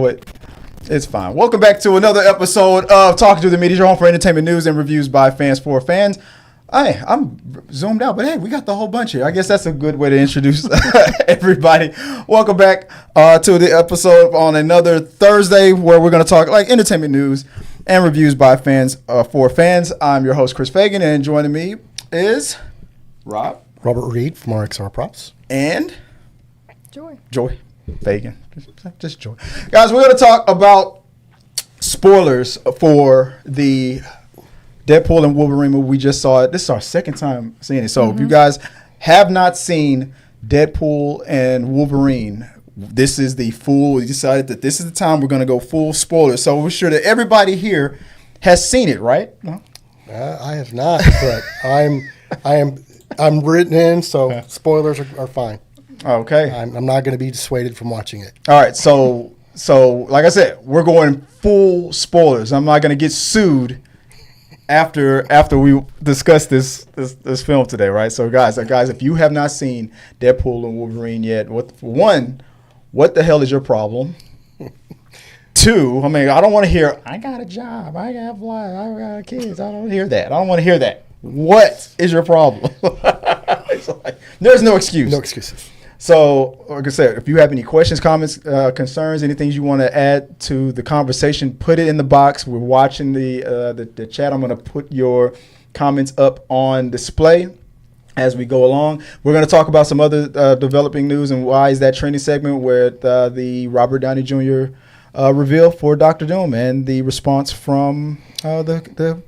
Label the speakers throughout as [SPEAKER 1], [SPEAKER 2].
[SPEAKER 1] It's fine. Welcome back to another episode of Talking to the Media, your home for entertainment news and reviews by fans for fans. I'm zoomed out, but hey, we got the whole bunch here. I guess that's a good way to introduce everybody. Welcome back to the episode on another Thursday where we're going to talk like entertainment news and reviews by fans for fans. I'm your host, Chris Fagan, and joining me is
[SPEAKER 2] Robert Reed from RXR Props.
[SPEAKER 1] And
[SPEAKER 3] Joy.
[SPEAKER 1] Fagan. Just Joy. Guys, we're going to talk about spoilers for the Deadpool and Wolverine movie. We just saw it. This is our second time seeing it. So if you guys have not seen Deadpool and Wolverine, this is the full. We decided that this is the time we're going to go full spoilers. So we're sure that everybody here has seen it, right? No?
[SPEAKER 2] I have not, but I'm written in, so spoilers are fine.
[SPEAKER 1] Okay.
[SPEAKER 2] I'm not going to be dissuaded from watching it.
[SPEAKER 1] All right. So like I said, we're going full spoilers. I'm not going to get sued after we discuss this film today, right? So guys, if you have not seen Deadpool and Wolverine yet, what the hell is your problem? Two, I mean, I don't want to hear, I got a job, I got wife, I got kids. I don't hear that. I don't want to hear that. What is your problem? It's like, there's no excuse.
[SPEAKER 2] No excuses.
[SPEAKER 1] So, like I said, if you have any questions, comments, concerns, anything you want to add to the conversation, put it in the box. We're watching the chat. I'm going to put your comments up on display as we go along. We're going to talk about some other developing news and why is that trending segment where the Robert Downey Jr. Reveal for Dr. Doom and the response from the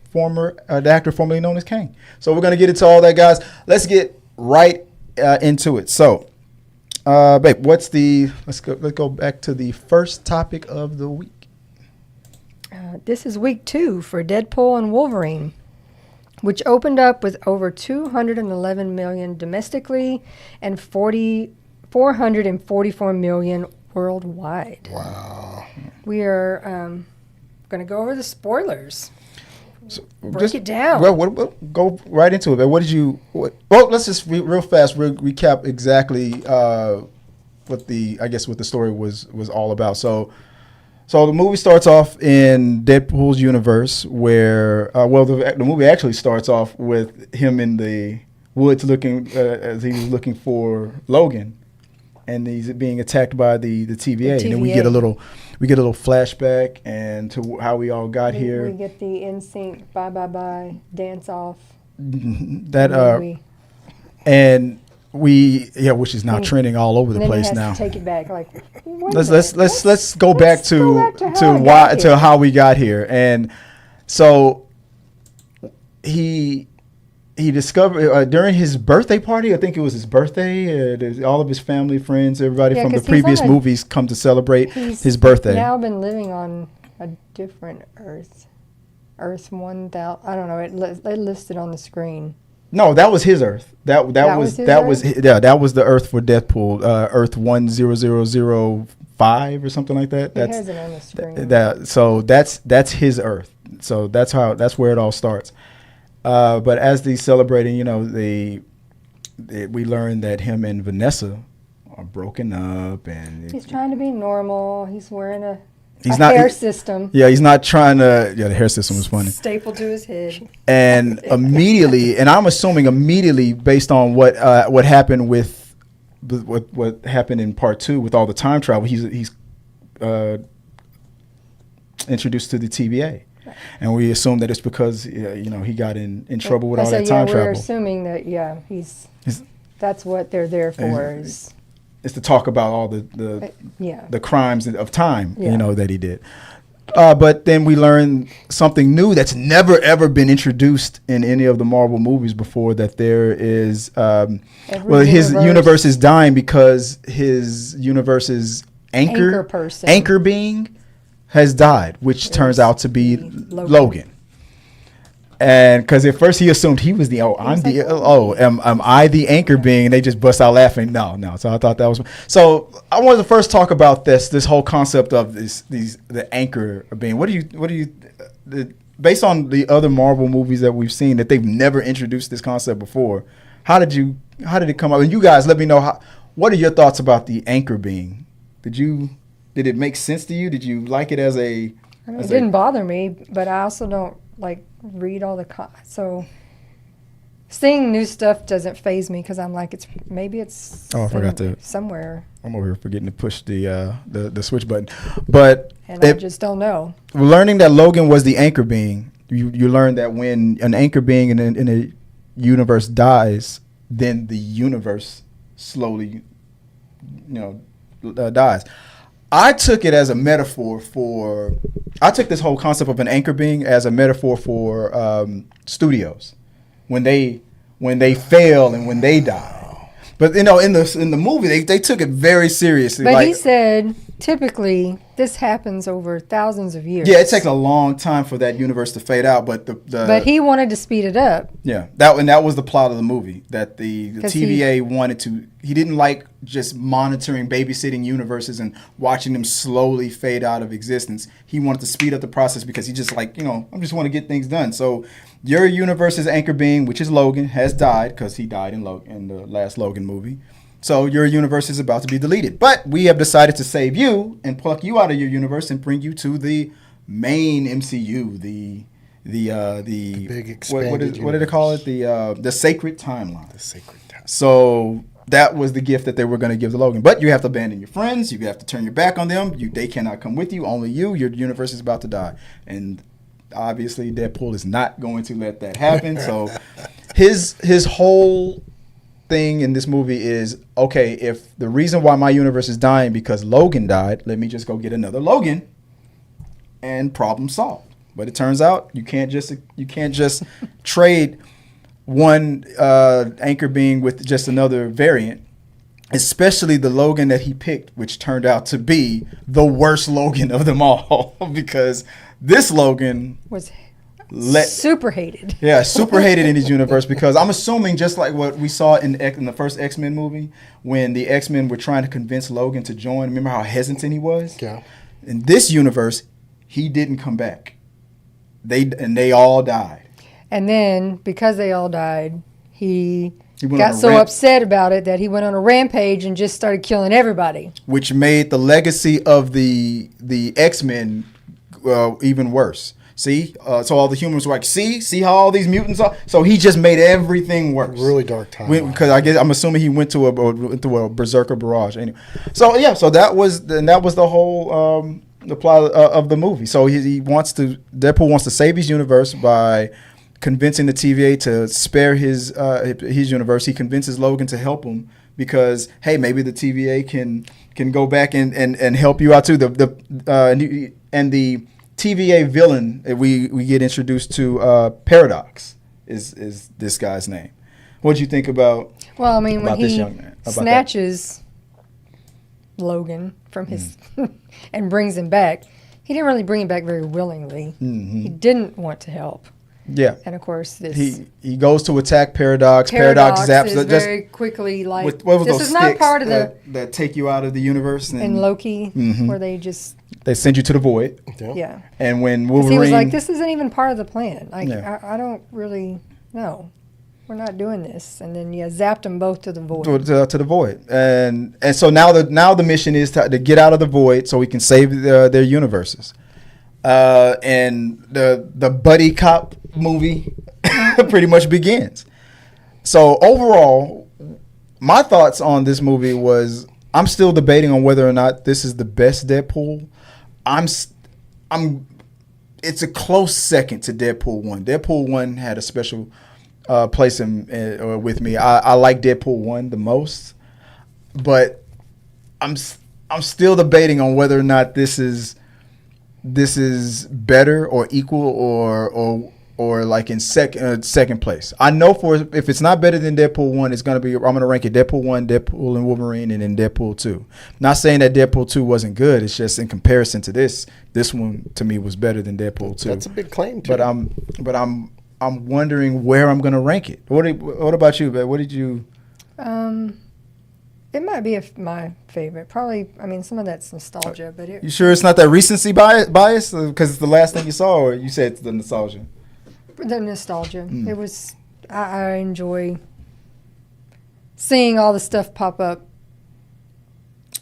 [SPEAKER 1] actor formerly known as Kang. So we're going to get into all that, guys. Let's get right into it. So. Babe, let's go back to the first topic of the week.
[SPEAKER 3] This is week 2 for Deadpool and Wolverine, which opened up with over 211 million domestically and 444 million worldwide.
[SPEAKER 2] Wow.
[SPEAKER 3] We are going to go over the spoilers.
[SPEAKER 1] So
[SPEAKER 3] Break it down.
[SPEAKER 1] Well, we'll go right into it. Man. Well, let's just real fast recap exactly what the story was all about. So the movie starts off in Deadpool's universe, where the movie actually starts off with him in the woods looking as he was looking for Logan, and he's being attacked by the TVA. And then we get a little flashback and to how we all got here.
[SPEAKER 3] We get the NSYNC bye bye bye dance off.
[SPEAKER 1] Which is now trending all over the place now.
[SPEAKER 3] To take it back, like
[SPEAKER 1] let's go back to how we got here. And so he discovered during his birthday party, I think it was his birthday, all of his family, friends, everybody from the previous movies come to celebrate his birthday.
[SPEAKER 3] He's now been living on a different Earth 1000. I don't know. It listed on the screen.
[SPEAKER 1] No, that was his Earth. That was the Earth for Deadpool, Earth 10005 or something like that.
[SPEAKER 3] It has it on the screen.
[SPEAKER 1] That's his Earth. So that's where it all starts. But as they're celebrating, we learn that him and Vanessa are broken up, and
[SPEAKER 3] he's trying to be normal. He's wearing a hair system.
[SPEAKER 1] Yeah, he's not trying to. Yeah, the hair system was funny.
[SPEAKER 3] Stapled to his head.
[SPEAKER 1] And immediately, and I'm assuming immediately, based on what happened with what happened in part 2 with all the time travel, he's introduced to the TVA. And we assume that it's because he got in trouble with all that time travel.
[SPEAKER 3] We're assuming that that's what they're there for. Is
[SPEAKER 1] to talk about all the crimes of time that he did. But then we learn something new that's never ever been introduced in any of the Marvel movies before. That there is his universe is dying because his universe's anchor being has died, which turns out to be Logan. And because at first he assumed he was am I the anchor being? And they just bust out laughing. No. So I thought that was. So I wanted to first talk about this whole concept of the anchor being. What do you based on the other Marvel movies that we've seen that they've never introduced this concept before? How did it come up? And you guys, let me know what are your thoughts about the anchor being? Did you Did it make sense to you? Did you like it as a?
[SPEAKER 3] I mean, it didn't bother me, but I also don't like read all the so seeing new stuff doesn't faze me because I'm like maybe it's
[SPEAKER 1] I forgot to
[SPEAKER 3] somewhere.
[SPEAKER 1] I'm over here forgetting to push the switch button, but
[SPEAKER 3] I just don't know.
[SPEAKER 1] Learning that Logan was the anchor being, you learn that when an anchor being in a universe dies, then the universe slowly, dies. I took it as a metaphor for. I took this whole concept of an anchor being as a metaphor for studios when they fail and when they die. But in the movie they took it very seriously.
[SPEAKER 3] But he said typically this happens over thousands of years.
[SPEAKER 1] Yeah, it takes a long time for that universe to fade out. But
[SPEAKER 3] but he wanted to speed it up.
[SPEAKER 1] Yeah, that was the plot of the movie. That the TVA wanted to. He didn't like just monitoring, babysitting universes and watching them slowly fade out of existence. He wanted to speed up the process because he just I just want to get things done. So your universe's anchor being, which is Logan, has died because he died in the last Logan movie. So your universe is about to be deleted. But we have decided to save you and pluck you out of your universe and bring you to the main MCU, the
[SPEAKER 2] big expanded
[SPEAKER 1] what did they call it? The sacred timeline.
[SPEAKER 2] The sacred timeline.
[SPEAKER 1] So that was the gift that they were going to give to Logan. But you have to abandon your friends. You have to turn your back on them. They cannot come with you. Only you. Your universe is about to die. And obviously Deadpool is not going to let that happen. So his whole thing in this movie is, okay, if the reason why my universe is dying because Logan died, let me just go get another Logan and problem solved. But it turns out you can't just trade one anchor being with just another variant, especially the Logan that he picked, which turned out to be the worst Logan of them all because this Logan
[SPEAKER 3] was super hated.
[SPEAKER 1] Yeah, super hated in his universe because I'm assuming just like what we saw in the first X-Men movie when the X-Men were trying to convince Logan to join. Remember how hesitant he was?
[SPEAKER 2] Yeah.
[SPEAKER 1] In this universe, he didn't come back. They all died.
[SPEAKER 3] And then because they all died, he got so upset about it that he went on a rampage and just started killing everybody.
[SPEAKER 1] Which made the legacy of the X-Men even worse. See? So all the humans were like, see how all these mutants are? So he just made everything worse.
[SPEAKER 2] Really dark time.
[SPEAKER 1] Because I'm assuming he went to a berserker barrage. Anyway. So yeah, so that was the whole the plot of the movie. So Deadpool wants to save his universe by convincing the TVA to spare his universe. He convinces Logan to help him because, hey, maybe the TVA can go back and help you out too. And the TVA villain we get introduced to, Paradox is this guy's name. What did you think about?
[SPEAKER 3] Well, I mean, when he snatches Logan from his and brings him back, he didn't really bring him back very willingly. Mm-hmm. He didn't want to help.
[SPEAKER 1] Yeah,
[SPEAKER 3] and of course
[SPEAKER 1] he goes to attack Paradox.
[SPEAKER 3] Paradox zaps is very quickly like
[SPEAKER 1] what was
[SPEAKER 3] this
[SPEAKER 1] those
[SPEAKER 3] is not part of
[SPEAKER 1] that take you out of the universe.
[SPEAKER 3] And Loki, where they
[SPEAKER 1] send you to the void.
[SPEAKER 3] Yeah.
[SPEAKER 1] And when Wolverine,
[SPEAKER 3] he was like, this isn't even part of the plan. Like I don't really know. We're not doing this. And then zapped them both to the void.
[SPEAKER 1] To the void. And so now the mission is to get out of the void so we can save their universes. And the buddy cop movie pretty much begins. So overall, my thoughts on this movie was I'm still debating on whether or not this is the best Deadpool. It's a close second to Deadpool 1. Deadpool 1 had a special place with me. I like Deadpool 1 the most, but I'm still debating on whether or not this is better or equal or like in second place. I know if it's not better than Deadpool 1, it's gonna be. I'm gonna rank it Deadpool 1, Deadpool and Wolverine, and then Deadpool 2. Not saying that Deadpool 2 wasn't good. It's just in comparison to this one to me was better than Deadpool 2.
[SPEAKER 2] That's a big claim too.
[SPEAKER 1] But I'm wondering where I'm gonna rank it. What about you, babe? What did you?
[SPEAKER 3] It might be my favorite. Probably, I mean, some of that's nostalgia, but
[SPEAKER 1] you sure it's not that recency bias? Because it's the last thing you saw, or you said it's the nostalgia?
[SPEAKER 3] The nostalgia. It was. I enjoy seeing all the stuff pop up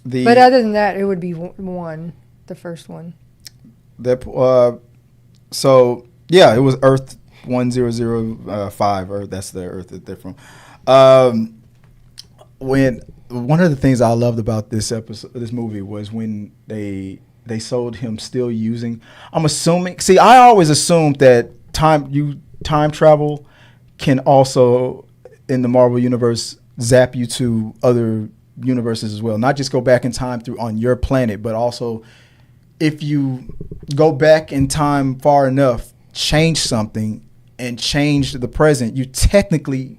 [SPEAKER 3] But other than that, it would be the first one.
[SPEAKER 1] So yeah, it was Earth 1005, or that's the Earth that they're from. When one of the things I loved about this movie was when they showed him still using. I'm assuming. See, I always assumed that time travel can also in the Marvel universe zap you to other universes as well. Not just go back in time on your planet, but also if you go back in time far enough, change something and change the present, you technically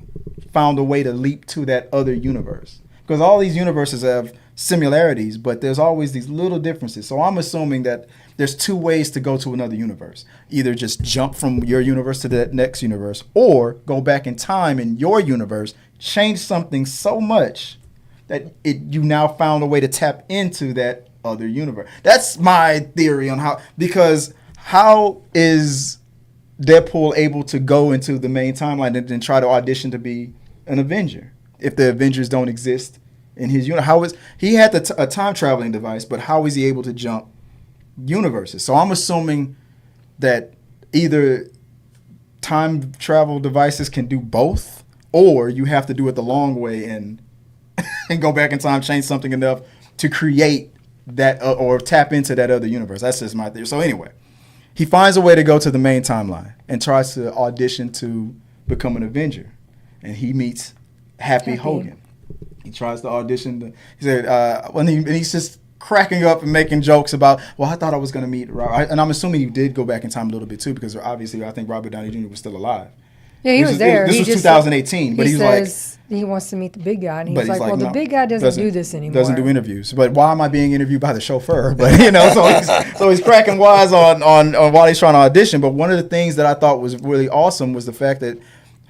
[SPEAKER 1] found a way to leap to that other universe. Because all these universes have similarities, but there's always these little differences. So I'm assuming that there's two ways to go to another universe. Either just jump from your universe to the next universe, or go back in time in your universe, change something so much that you now found a way to tap into that other universe. That's my theory on how is Deadpool able to go into the main timeline and then try to audition to be an Avenger if the Avengers don't exist in his universe? He had a time traveling device, but how is he able to jump universes? So I'm assuming that either time travel devices can do both, or you have to do it the long way and go back in time, change something enough to create that or tap into that other universe. That's just my theory. So anyway, he finds a way to go to the main timeline and tries to audition to become an Avenger, and he meets Happy Hogan. He tries to audition. He said, and he's just cracking up and making jokes about, well, I thought I was going to meet Robert. And I'm assuming you did go back in time a little bit too, because obviously I think Robert Downey Jr. was still alive.
[SPEAKER 3] Yeah, he was there.
[SPEAKER 1] This was 2018, but he was like,
[SPEAKER 3] he wants to meet the big guy, and he's like, well, the big guy doesn't do this anymore.
[SPEAKER 1] Doesn't do interviews. But why am I being interviewed by the chauffeur? But so he's cracking wise on while he's trying to audition. But one of the things that I thought was really awesome was the fact that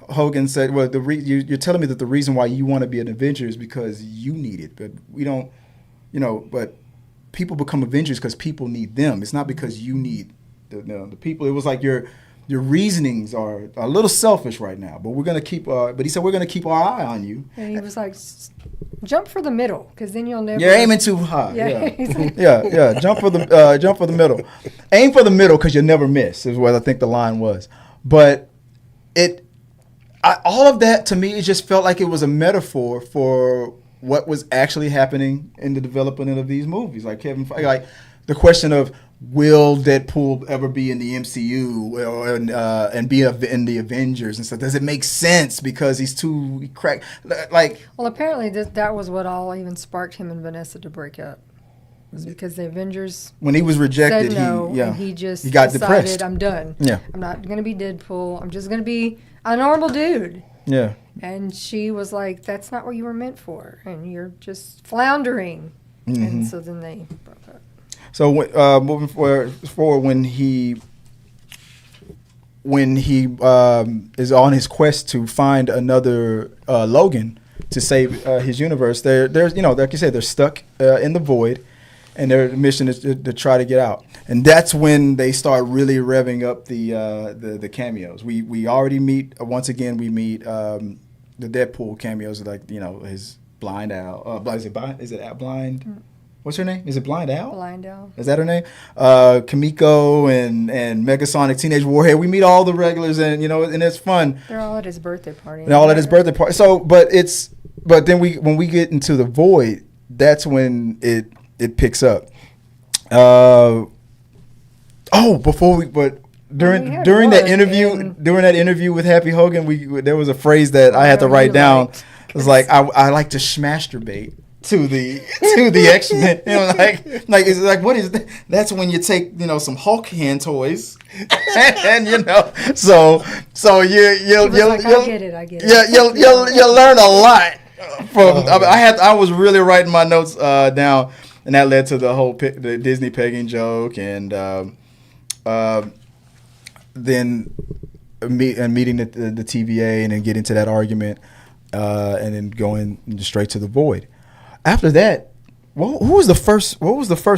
[SPEAKER 1] Hogan said, well, you're telling me that the reason why you want to be an Avenger is because you need it, but we don't, but people become Avengers because people need them. It's not because you need the people. It was like your reasonings are a little selfish right now, but we're going to keep, but he said, we're going to keep our eye on you.
[SPEAKER 3] And he was like, jump for the middle, because then you'll never.
[SPEAKER 1] You're aiming too high.
[SPEAKER 3] Yeah.
[SPEAKER 1] Yeah. Jump for the middle. Aim for the middle because you'll never miss is what I think the line was. But all of that to me, it just felt like it was a metaphor for what was actually happening in the development of these movies. Like like the question of, will Deadpool ever be in the MCU and be in the Avengers and stuff? Does it make sense because he's too cracked?
[SPEAKER 3] Well, apparently that was what all even sparked him and Vanessa to break up. Was because the Avengers,
[SPEAKER 1] when he was rejected,
[SPEAKER 3] said no, and he
[SPEAKER 1] got
[SPEAKER 3] decided,
[SPEAKER 1] depressed.
[SPEAKER 3] I'm done.
[SPEAKER 1] Yeah,
[SPEAKER 3] I'm not going to be Deadpool. I'm just going to be a normal dude.
[SPEAKER 1] Yeah.
[SPEAKER 3] And she was like, that's not what you were meant for, and you're just floundering. Mm-hmm. And so then they broke up.
[SPEAKER 1] So moving forward, when he is on his quest to find another Logan to save his universe, there's like you said, they're stuck in the void, and their mission is to try to get out. And that's when they start really revving up the cameos. We already meet once again. We meet the Deadpool cameos, like his Blind Owl. Is it Blind? Mm. What's her name? Is it Blind Owl?
[SPEAKER 3] Blind Owl.
[SPEAKER 1] Is that her name? Kamiko and Megasonic, Teenage Warhead. We meet all the regulars, and and it's fun.
[SPEAKER 3] They're all at his birthday party.
[SPEAKER 1] They're all at his birthday party. So, but then when we get into the void, that's when it picks up. During that interview with Happy Hogan, there was a phrase that I had to write down. It was like, I like to smasturbate to the X-Men. It's like, what is that? That's when you take some Hulk hand toys, and so I get it. Yeah, you'll learn a lot from. I was really writing my notes down, and that led to the whole the Disney pegging joke, and then meeting the TVA, and then getting to that argument, and then going straight to the void. After that, what was the first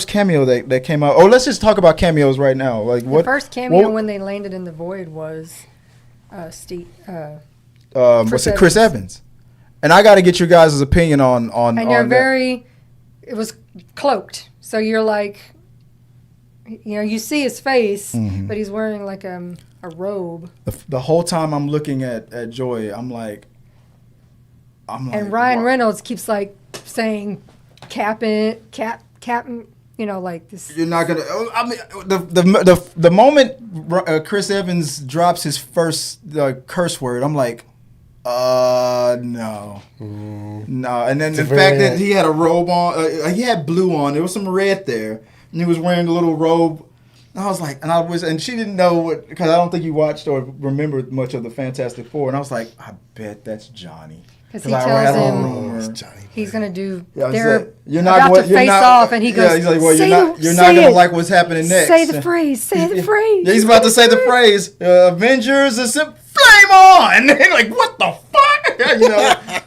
[SPEAKER 1] cameo that came out? Oh, let's just talk about cameos right now. Like
[SPEAKER 3] the first cameo when they landed in the void was Chris
[SPEAKER 1] Evans. And I got to get your guys' opinion on.
[SPEAKER 3] And you're very. It was cloaked. So you're like, you see his face, but he's wearing like a robe.
[SPEAKER 1] The whole time I'm looking at Joy, I'm like.
[SPEAKER 3] And Ryan Reynolds keeps like saying, Captain, like this.
[SPEAKER 1] You're not gonna. I mean, the moment Chris Evans drops his first curse word, I'm like, no, no. And then the fact that he had a robe on, he had blue on. There was some red there, and he was wearing a little robe. And I was like, and she didn't know what, because I don't think you watched or remembered much of the Fantastic Four, and I was like, I bet that's Johnny.
[SPEAKER 3] Because he tells him he's going to do,
[SPEAKER 1] you're not
[SPEAKER 3] about to face off, and he goes,
[SPEAKER 1] he's like, well, you're not going to like what's happening next.
[SPEAKER 3] Say the phrase.
[SPEAKER 1] Yeah, he's about to say the phrase, Avengers is flame on! And like, what the fuck?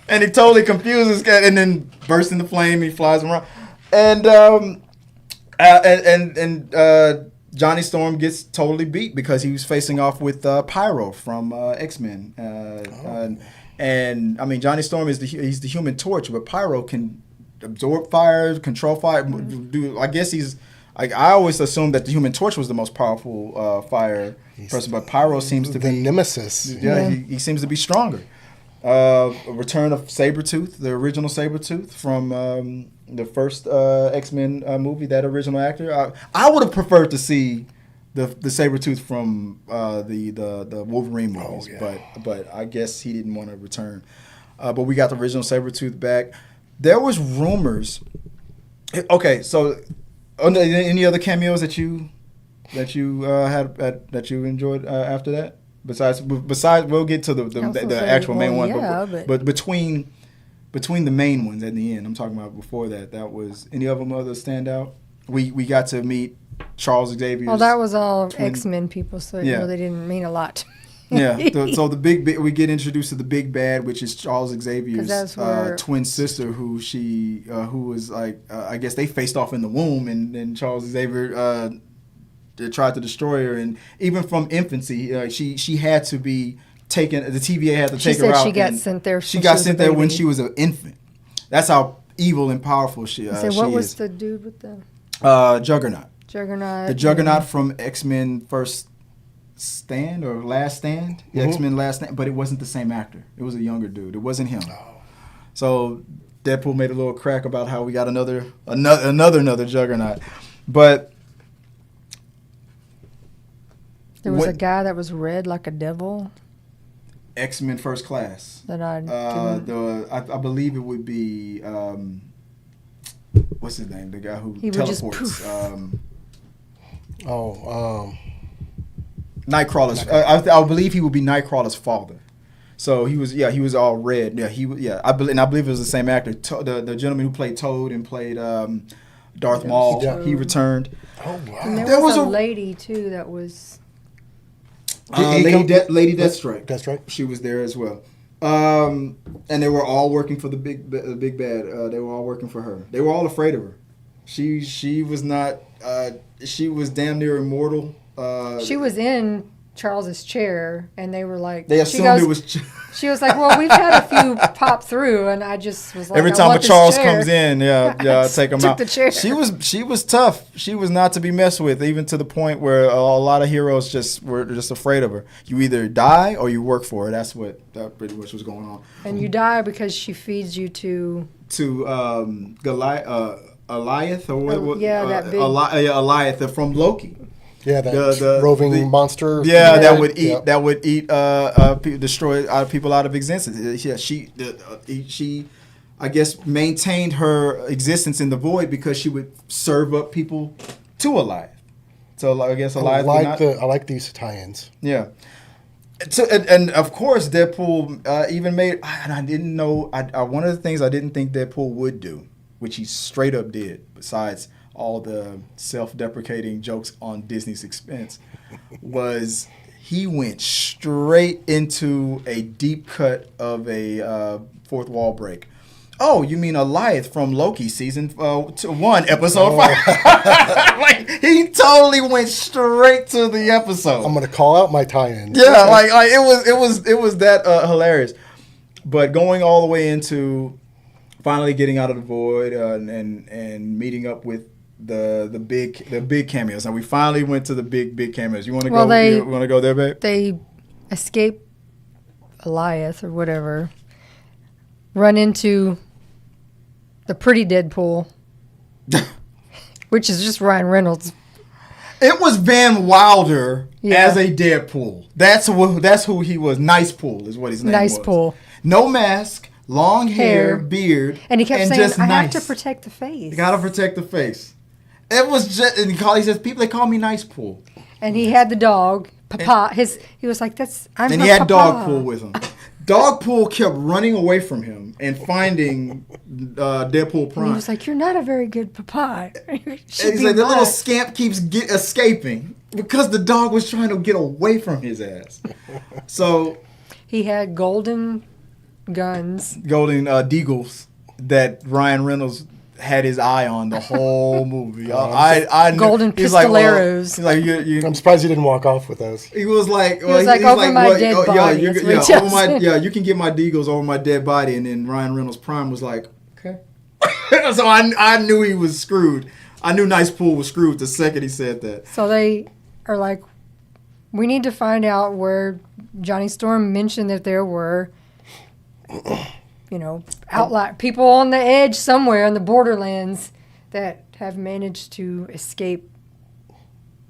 [SPEAKER 1] And he totally confuses, and then bursts into flame, he flies around. And Johnny Storm gets totally beat because he was facing off with Pyro from X-Men. And I mean, Johnny Storm he's the Human Torch, but Pyro can absorb fire, control fire. I guess I always assumed that the Human Torch was the most powerful fire person, but Pyro seems to be
[SPEAKER 2] the nemesis.
[SPEAKER 1] Yeah, he seems to be stronger. A return of Sabretooth, the original Sabretooth from the first X-Men movie. That original actor, I would have preferred to see the Sabretooth from the Wolverine movies, but I guess he didn't want to return. But we got the original Sabretooth back. There was rumors. Okay, so any other cameos that you had that you enjoyed after that? Besides, we'll get to the actual main one. But between the main ones at the end, I'm talking about before that. That was any of them other stand out? We got to meet Charles Xavier.
[SPEAKER 3] Well, that was all X-Men people, so it really didn't mean a lot.
[SPEAKER 1] Yeah. So we get introduced to the big bad, which is Charles Xavier's twin sister, who was like, I guess they faced off in the womb, and Charles Xavier tried to destroy her, and even from infancy, she had to be taken. The TVA had to take her out.
[SPEAKER 3] She got sent there.
[SPEAKER 1] She got sent there when she was an infant. That's how evil and powerful she is.
[SPEAKER 3] What was the dude with the
[SPEAKER 1] Juggernaut?
[SPEAKER 3] The
[SPEAKER 1] Juggernaut from X-Men First Stand or Last Stand. X-Men Last Stand, but it wasn't the same actor. It was a younger dude. It wasn't him. Oh. So Deadpool made a little crack about how we got another Juggernaut, but.
[SPEAKER 3] There was a guy that was red like a devil.
[SPEAKER 1] X-Men First Class.
[SPEAKER 3] That I
[SPEAKER 1] believe it would be what's his name? The guy who teleports. Nightcrawler's. I believe he would be Nightcrawler's father. So he was all red. I believe it was the same actor. The gentleman who played Toad and played Darth Maul. Yeah. He returned.
[SPEAKER 3] Oh wow! And there was a lady too that was.
[SPEAKER 1] Lady Deathstrike.
[SPEAKER 2] That's right.
[SPEAKER 1] She was there as well. And they were all working for the big bad. They were all working for her. They were all afraid of her. She was not. She was damn near immortal.
[SPEAKER 3] She was in Charles's chair, and they were like.
[SPEAKER 1] They assumed it was.
[SPEAKER 3] She was like, "Well, we've had a few pop through," and I just was like,
[SPEAKER 1] every time Charles comes in, I take him out.
[SPEAKER 3] The chair.
[SPEAKER 1] She was tough. She was not to be messed with, even to the point where a lot of heroes were just afraid of her. You either die or you work for her. That's pretty much was going on.
[SPEAKER 3] And you die because she feeds you to
[SPEAKER 1] Goliath or what?
[SPEAKER 3] That big
[SPEAKER 1] Goliath from Loki.
[SPEAKER 2] Yeah, the roving monster.
[SPEAKER 1] Yeah, that would eat destroy people out of existence. Yeah, she I guess maintained her existence in the void because she would serve up people to Goliath. So I guess Goliath.
[SPEAKER 2] I like these tie-ins.
[SPEAKER 1] Yeah. So, and of course Deadpool even made, and I didn't know. One of the things I didn't think Deadpool would do, which he straight up did, besides all the self-deprecating jokes on Disney's expense, was he went straight into a deep cut of a fourth wall break. Oh, you mean Goliath from Loki season 1, episode 5? Like he totally went straight to the episode.
[SPEAKER 2] I'm gonna call out my tie-in.
[SPEAKER 1] Yeah, like it was that hilarious. But going all the way into finally getting out of the void and meeting up with the big cameos. Now we finally went to the big cameos. You want to go? You want to go there, babe?
[SPEAKER 3] They escape Elias or whatever. Run into the pretty Deadpool, which is just Ryan Reynolds.
[SPEAKER 1] It was Van Wilder as a Deadpool. That's who he was. Nice Pool is what his name was.
[SPEAKER 3] Nice Pool.
[SPEAKER 1] No mask, long hair, beard,
[SPEAKER 3] and he kept saying,
[SPEAKER 1] just
[SPEAKER 3] "I
[SPEAKER 1] nice.
[SPEAKER 3] have to protect the face.
[SPEAKER 1] You gotta protect the face." It was just, and he says, "People they call me Nice Pool."
[SPEAKER 3] And he had the dog, Papa. He was like, "That's I'm."
[SPEAKER 1] And
[SPEAKER 3] her
[SPEAKER 1] he had
[SPEAKER 3] Papa.
[SPEAKER 1] Dog Pool with him. Dog Pool kept running away from him and finding Deadpool Prime.
[SPEAKER 3] And he was like, "You're not a very good Papa."
[SPEAKER 1] And he's like, the little scamp keeps escaping because the dog was trying to get away from his ass. So
[SPEAKER 3] he had golden guns,
[SPEAKER 1] golden deagles that Ryan Reynolds had his eye on the whole movie. I knew,
[SPEAKER 3] golden pistoleros.
[SPEAKER 1] He's like,
[SPEAKER 2] I'm surprised he didn't walk off with those.
[SPEAKER 1] He was like,
[SPEAKER 3] over my dead body.
[SPEAKER 1] You can get my deagles over my dead body. And then Ryan Reynolds Prime was like, okay. So I knew he was screwed. I knew Nice Pool was screwed the second he said that.
[SPEAKER 3] So they are like, we need to find out where Johnny Storm mentioned that there were, people on the edge somewhere in the borderlands that have managed to escape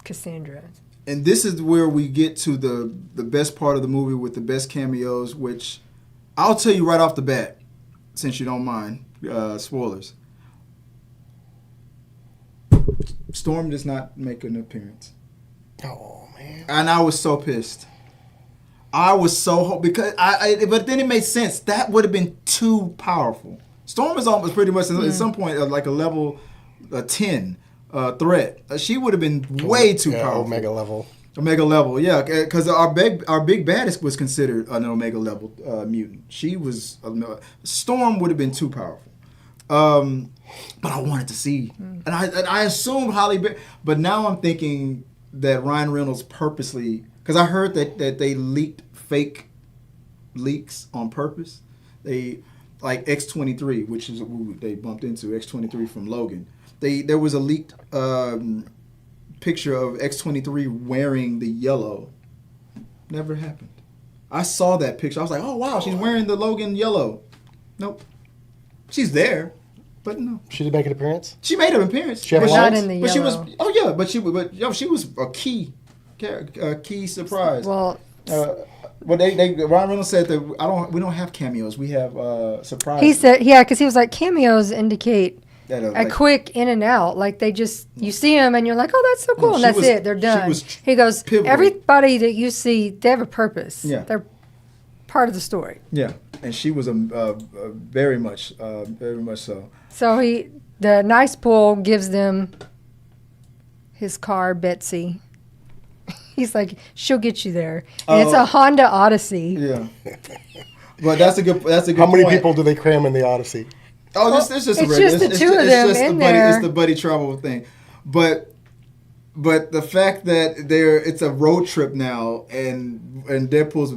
[SPEAKER 3] Cassandra.
[SPEAKER 1] And this is where we get to the best part of the movie with the best cameos, which I'll tell you right off the bat, since you don't mind, spoilers. Storm does not make an appearance.
[SPEAKER 2] Oh, man.
[SPEAKER 1] And I was so pissed. I was so because but then it made sense. That would have been too powerful. Storm is almost pretty much at some point like a level 10 threat. She would have been way too powerful.
[SPEAKER 2] Omega level,
[SPEAKER 1] yeah. Because our big baddest was considered an Omega level mutant. She was Storm would have been too powerful. But I wanted to see, and I assumed Holly Berry, but now I'm thinking that Ryan Reynolds purposely. Because I heard that they leaked fake leaks on purpose. They like X-23, which is who they bumped into, X-23 from Logan. There was a leaked picture of X-23 wearing the yellow. Never happened. I saw that picture. I was like, oh wow, she's wearing the Logan yellow. Nope. She's there, but no.
[SPEAKER 2] She did make an appearance?
[SPEAKER 1] She made an appearance.
[SPEAKER 2] She
[SPEAKER 3] but not in the
[SPEAKER 1] but
[SPEAKER 3] yellow.
[SPEAKER 1] She was she was a key surprise.
[SPEAKER 3] Well,
[SPEAKER 1] Ryan Reynolds said that we don't have cameos. We have surprises.
[SPEAKER 3] he said, because he was like, cameos indicate
[SPEAKER 1] that,
[SPEAKER 3] quick in and out. Like they just you see them and you're like, oh, that's so cool, and that's it. They're done. He goes, pivotal. Everybody that you see, they have a purpose.
[SPEAKER 1] Yeah,
[SPEAKER 3] they're part of the story.
[SPEAKER 1] Yeah, and she was very much so.
[SPEAKER 3] So the Nice Pool gives them his car, Betsy. He's like, she'll get you there. And it's a Honda Odyssey.
[SPEAKER 1] Yeah. But that's a good
[SPEAKER 2] How many people do they cram in the Odyssey?
[SPEAKER 1] Oh, this is just
[SPEAKER 3] it's just the two of them in there.
[SPEAKER 1] It's the buddy travel thing. But the fact that it's a road trip now and Deadpool's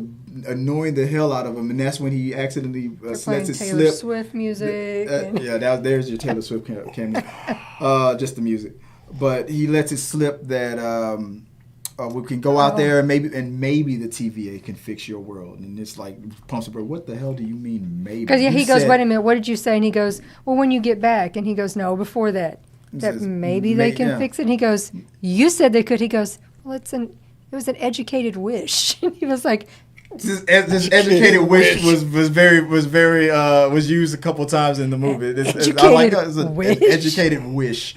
[SPEAKER 1] annoying the hell out of him, and that's when he accidentally lets it slip.
[SPEAKER 3] Taylor Swift music.
[SPEAKER 1] There's your Taylor Swift cameo. Just the music. But he lets it slip that we can go out there and maybe the TVA can fix your world. And it's like pumps up. What the hell do you mean maybe?
[SPEAKER 3] Because he goes, wait a minute, what did you say? And he goes, well, when you get back. And he goes, no, before that. That maybe they can fix it. And he goes, you said they could. He goes, well, it was an educated wish. And he was like,
[SPEAKER 1] this educated wish was used a couple times in the movie. An educated wish.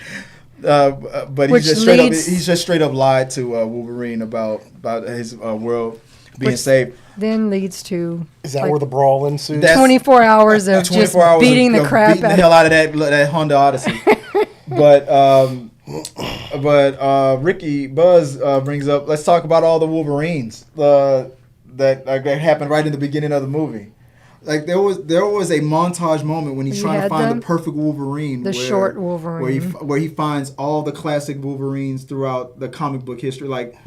[SPEAKER 1] But he's just straight up lied to Wolverine about his world being saved.
[SPEAKER 3] Then leads to
[SPEAKER 2] is that where the brawl ensues?
[SPEAKER 3] 24 hours of just beating the crap
[SPEAKER 1] beating the hell out of that Honda Odyssey. But Ricky Buzz brings up. Let's talk about all the Wolverines that happened right in the beginning of the movie. Like there was a montage moment when he's trying to find the perfect Wolverine,
[SPEAKER 3] short Wolverine,
[SPEAKER 1] where he finds all the classic Wolverines throughout the comic book history. Like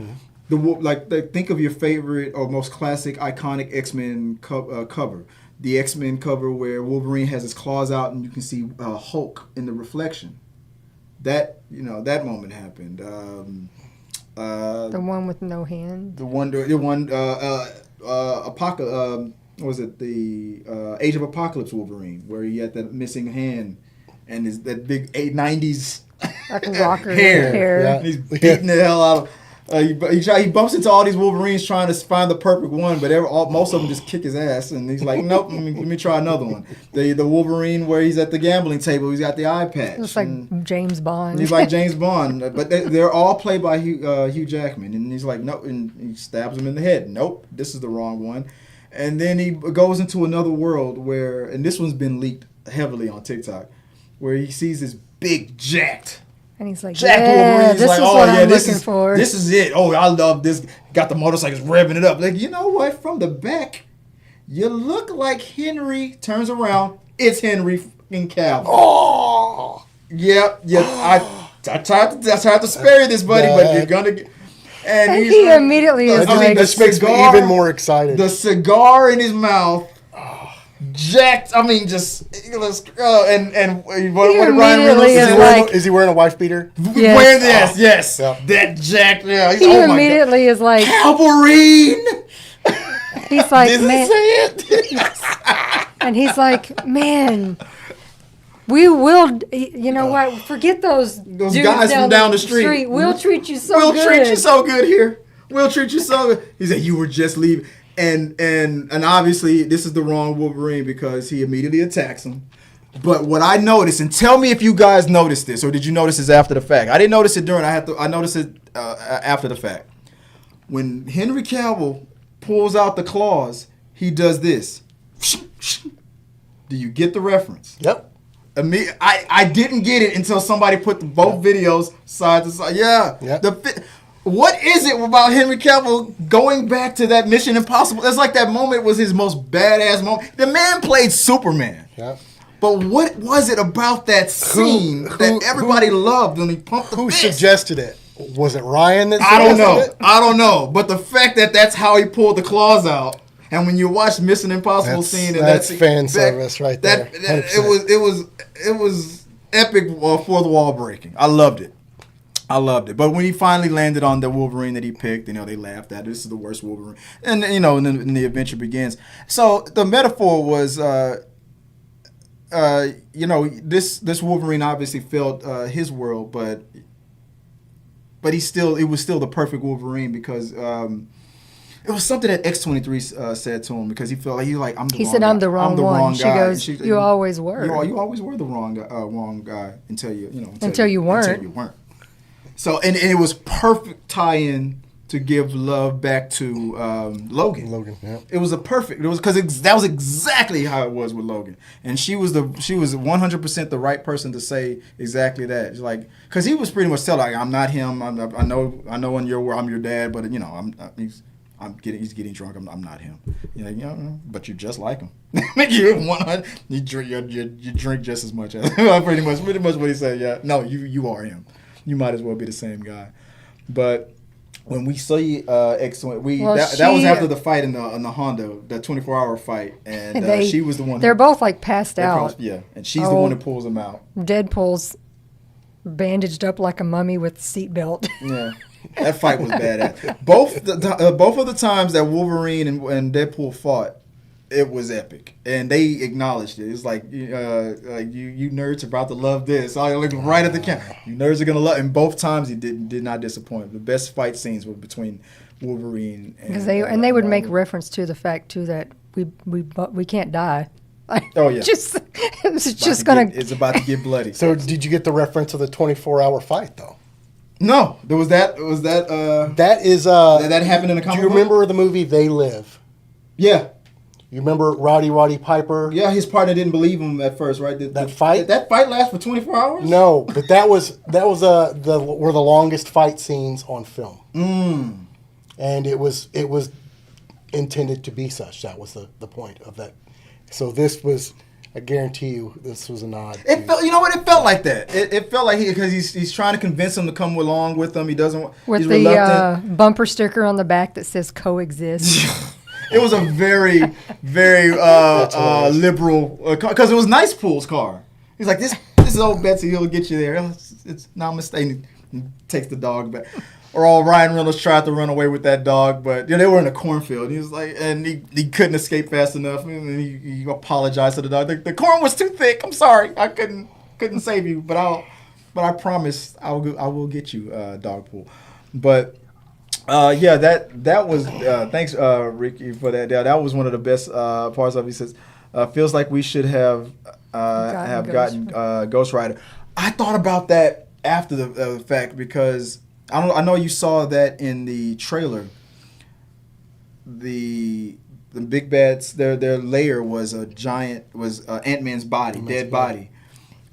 [SPEAKER 1] think of your favorite or most classic iconic X-Men cover. the X-Men cover where Wolverine has his claws out and you can see Hulk in the reflection. That that moment happened.
[SPEAKER 3] The one with no hand.
[SPEAKER 1] Was it the Age of Apocalypse Wolverine where he had that missing hand and that big 90s
[SPEAKER 3] like rocker
[SPEAKER 1] hair.
[SPEAKER 3] Yeah.
[SPEAKER 1] And he's beating the hell out of. He bumps into all these Wolverines trying to find the perfect one, but most of them just kick his ass, and he's like, "Nope, let me try another one." The Wolverine where he's at the gambling table, he's got the eye patch.
[SPEAKER 3] It's like James Bond.
[SPEAKER 1] He's like James Bond, but they're all played by Hugh Jackman, and he's like, "Nope," and he stabs him in the head. Nope, this is the wrong one. And then he goes into another world where, and this one's been leaked heavily on TikTok, where he sees this big jacked.
[SPEAKER 3] And he's like,
[SPEAKER 1] Wolverine.
[SPEAKER 3] This is what I'm looking for.
[SPEAKER 1] This is it. Oh, I love this. Got the motorcycles revving it up. Like, you know what? From the back, you look like Henry. Turns around. It's Henry fucking Cavill.
[SPEAKER 2] Oh!
[SPEAKER 1] Yeah. I tried to spare you this, buddy, but you're going to get...
[SPEAKER 3] And he immediately is like...
[SPEAKER 2] This makes me even more excited.
[SPEAKER 1] The cigar in his mouth. Jacked, I mean, just and what Ryan Reynolds
[SPEAKER 2] is he wearing a wife beater?
[SPEAKER 1] Yes. Wearing this, yes, that jacked. Yeah,
[SPEAKER 3] he immediately is like
[SPEAKER 1] Wolverine.
[SPEAKER 3] He's like,
[SPEAKER 1] this
[SPEAKER 3] man,
[SPEAKER 1] is it.
[SPEAKER 3] And he's like, man, we will. You know what? Forget those
[SPEAKER 1] guys from down the street.
[SPEAKER 3] We'll treat you so good.
[SPEAKER 1] We'll treat you so good here. We'll treat you so good. He said, you were just leaving. And obviously this is the wrong Wolverine because he immediately attacks him. But what I noticed, and tell me if you guys noticed this, or did you notice this after the fact? I didn't notice it during. I noticed it after the fact. When Henry Cavill pulls out the claws, he does this. Do you get the reference?
[SPEAKER 2] Yep.
[SPEAKER 1] I didn't get it until somebody put both videos side to side. Yeah. Yep. What is it about Henry Cavill going back to that Mission Impossible? It's like that moment was his most badass moment. The man played Superman.
[SPEAKER 2] Yeah.
[SPEAKER 1] But what was it about that scene that everybody loved when he pumped the fist?
[SPEAKER 2] Who suggested it? Was it Ryan that
[SPEAKER 1] suggested it? I don't know. But the fact that that's how he pulled the claws out, and when you watch Mission Impossible scene, and
[SPEAKER 2] that's fan service right there.
[SPEAKER 1] It was epic, fourth wall breaking. I loved it. But when he finally landed on the Wolverine that he picked, they laughed at it. This is the worst Wolverine. And, and the adventure begins. So the metaphor was, this Wolverine obviously felt his world, but it was still the perfect Wolverine because it was something that X-23 said to him because he felt like I'm the wrong guy. He said,
[SPEAKER 3] I'm the wrong one. She goes, you always were.
[SPEAKER 1] You always were the wrong guy until you weren't.
[SPEAKER 2] Until you
[SPEAKER 1] weren't. So and it was perfect tie-in to give love back to Logan. Yeah. It was because that was exactly how it was with Logan, and she was 100% the right person to say exactly that. It's like because he was pretty much telling I'm not him. I know in your world I'm your dad, but he's getting drunk. I'm not him. But you're just like him. You drink just as much as pretty much what he said. Yeah, no, you are him. You might as well be the same guy. But when we see that was after the fight in the Honda, that 24-hour fight, and she was the one.
[SPEAKER 3] They're both like passed out.
[SPEAKER 1] Yeah, and she's the one who pulls them out.
[SPEAKER 3] Deadpool's bandaged up like a mummy with seatbelt.
[SPEAKER 1] Yeah, that fight was badass. Both of the times that Wolverine and Deadpool fought, it was epic, and they acknowledged it. It's like you nerds are about to love this. I look right at the camera. You nerds are gonna love. And both times he did not disappoint. The best fight scenes were between Wolverine and
[SPEAKER 3] they would make reference to the fact too that we can't die.
[SPEAKER 1] Oh yeah,
[SPEAKER 3] it's
[SPEAKER 1] about to get bloody.
[SPEAKER 2] So did you get the reference of the 24-hour fight though?
[SPEAKER 1] No, that happened in a comic book?
[SPEAKER 2] Do you remember the movie They Live?
[SPEAKER 1] Yeah.
[SPEAKER 2] You remember Roddy Piper?
[SPEAKER 1] Yeah, his partner didn't believe him at first, right?
[SPEAKER 2] That fight?
[SPEAKER 1] That fight last for 24 hours?
[SPEAKER 2] No, but that was were the longest fight scenes on film. And it was intended to be such. That was the point of that. So this was, I guarantee you, this was a nod.
[SPEAKER 1] It felt like that. It felt like because he's trying to convince him to come along with him. He doesn't.
[SPEAKER 3] With
[SPEAKER 1] he's
[SPEAKER 3] the
[SPEAKER 1] reluctant.
[SPEAKER 3] Bumper sticker on the back that says coexist.
[SPEAKER 1] It was a very, very liberal, because it was Nice Pool's car. He's like, this is old Betsy, he'll get you there. It's not mistaken. He takes the dog back. Or all Ryan Reynolds tried to run away with that dog, but they were in a cornfield. He was like, and he couldn't escape fast enough, and he apologized to the dog. The corn was too thick. I'm sorry, I couldn't save you, but I promise I will get you, Dog Pool. But that was thanks Ricky for that. That was one of the best parts of it. He says, feels like we should have gotten Ghost Rider. I thought about that after the fact, because I know you saw that in the trailer. The big bads, their lair was Ant-Man's dead body.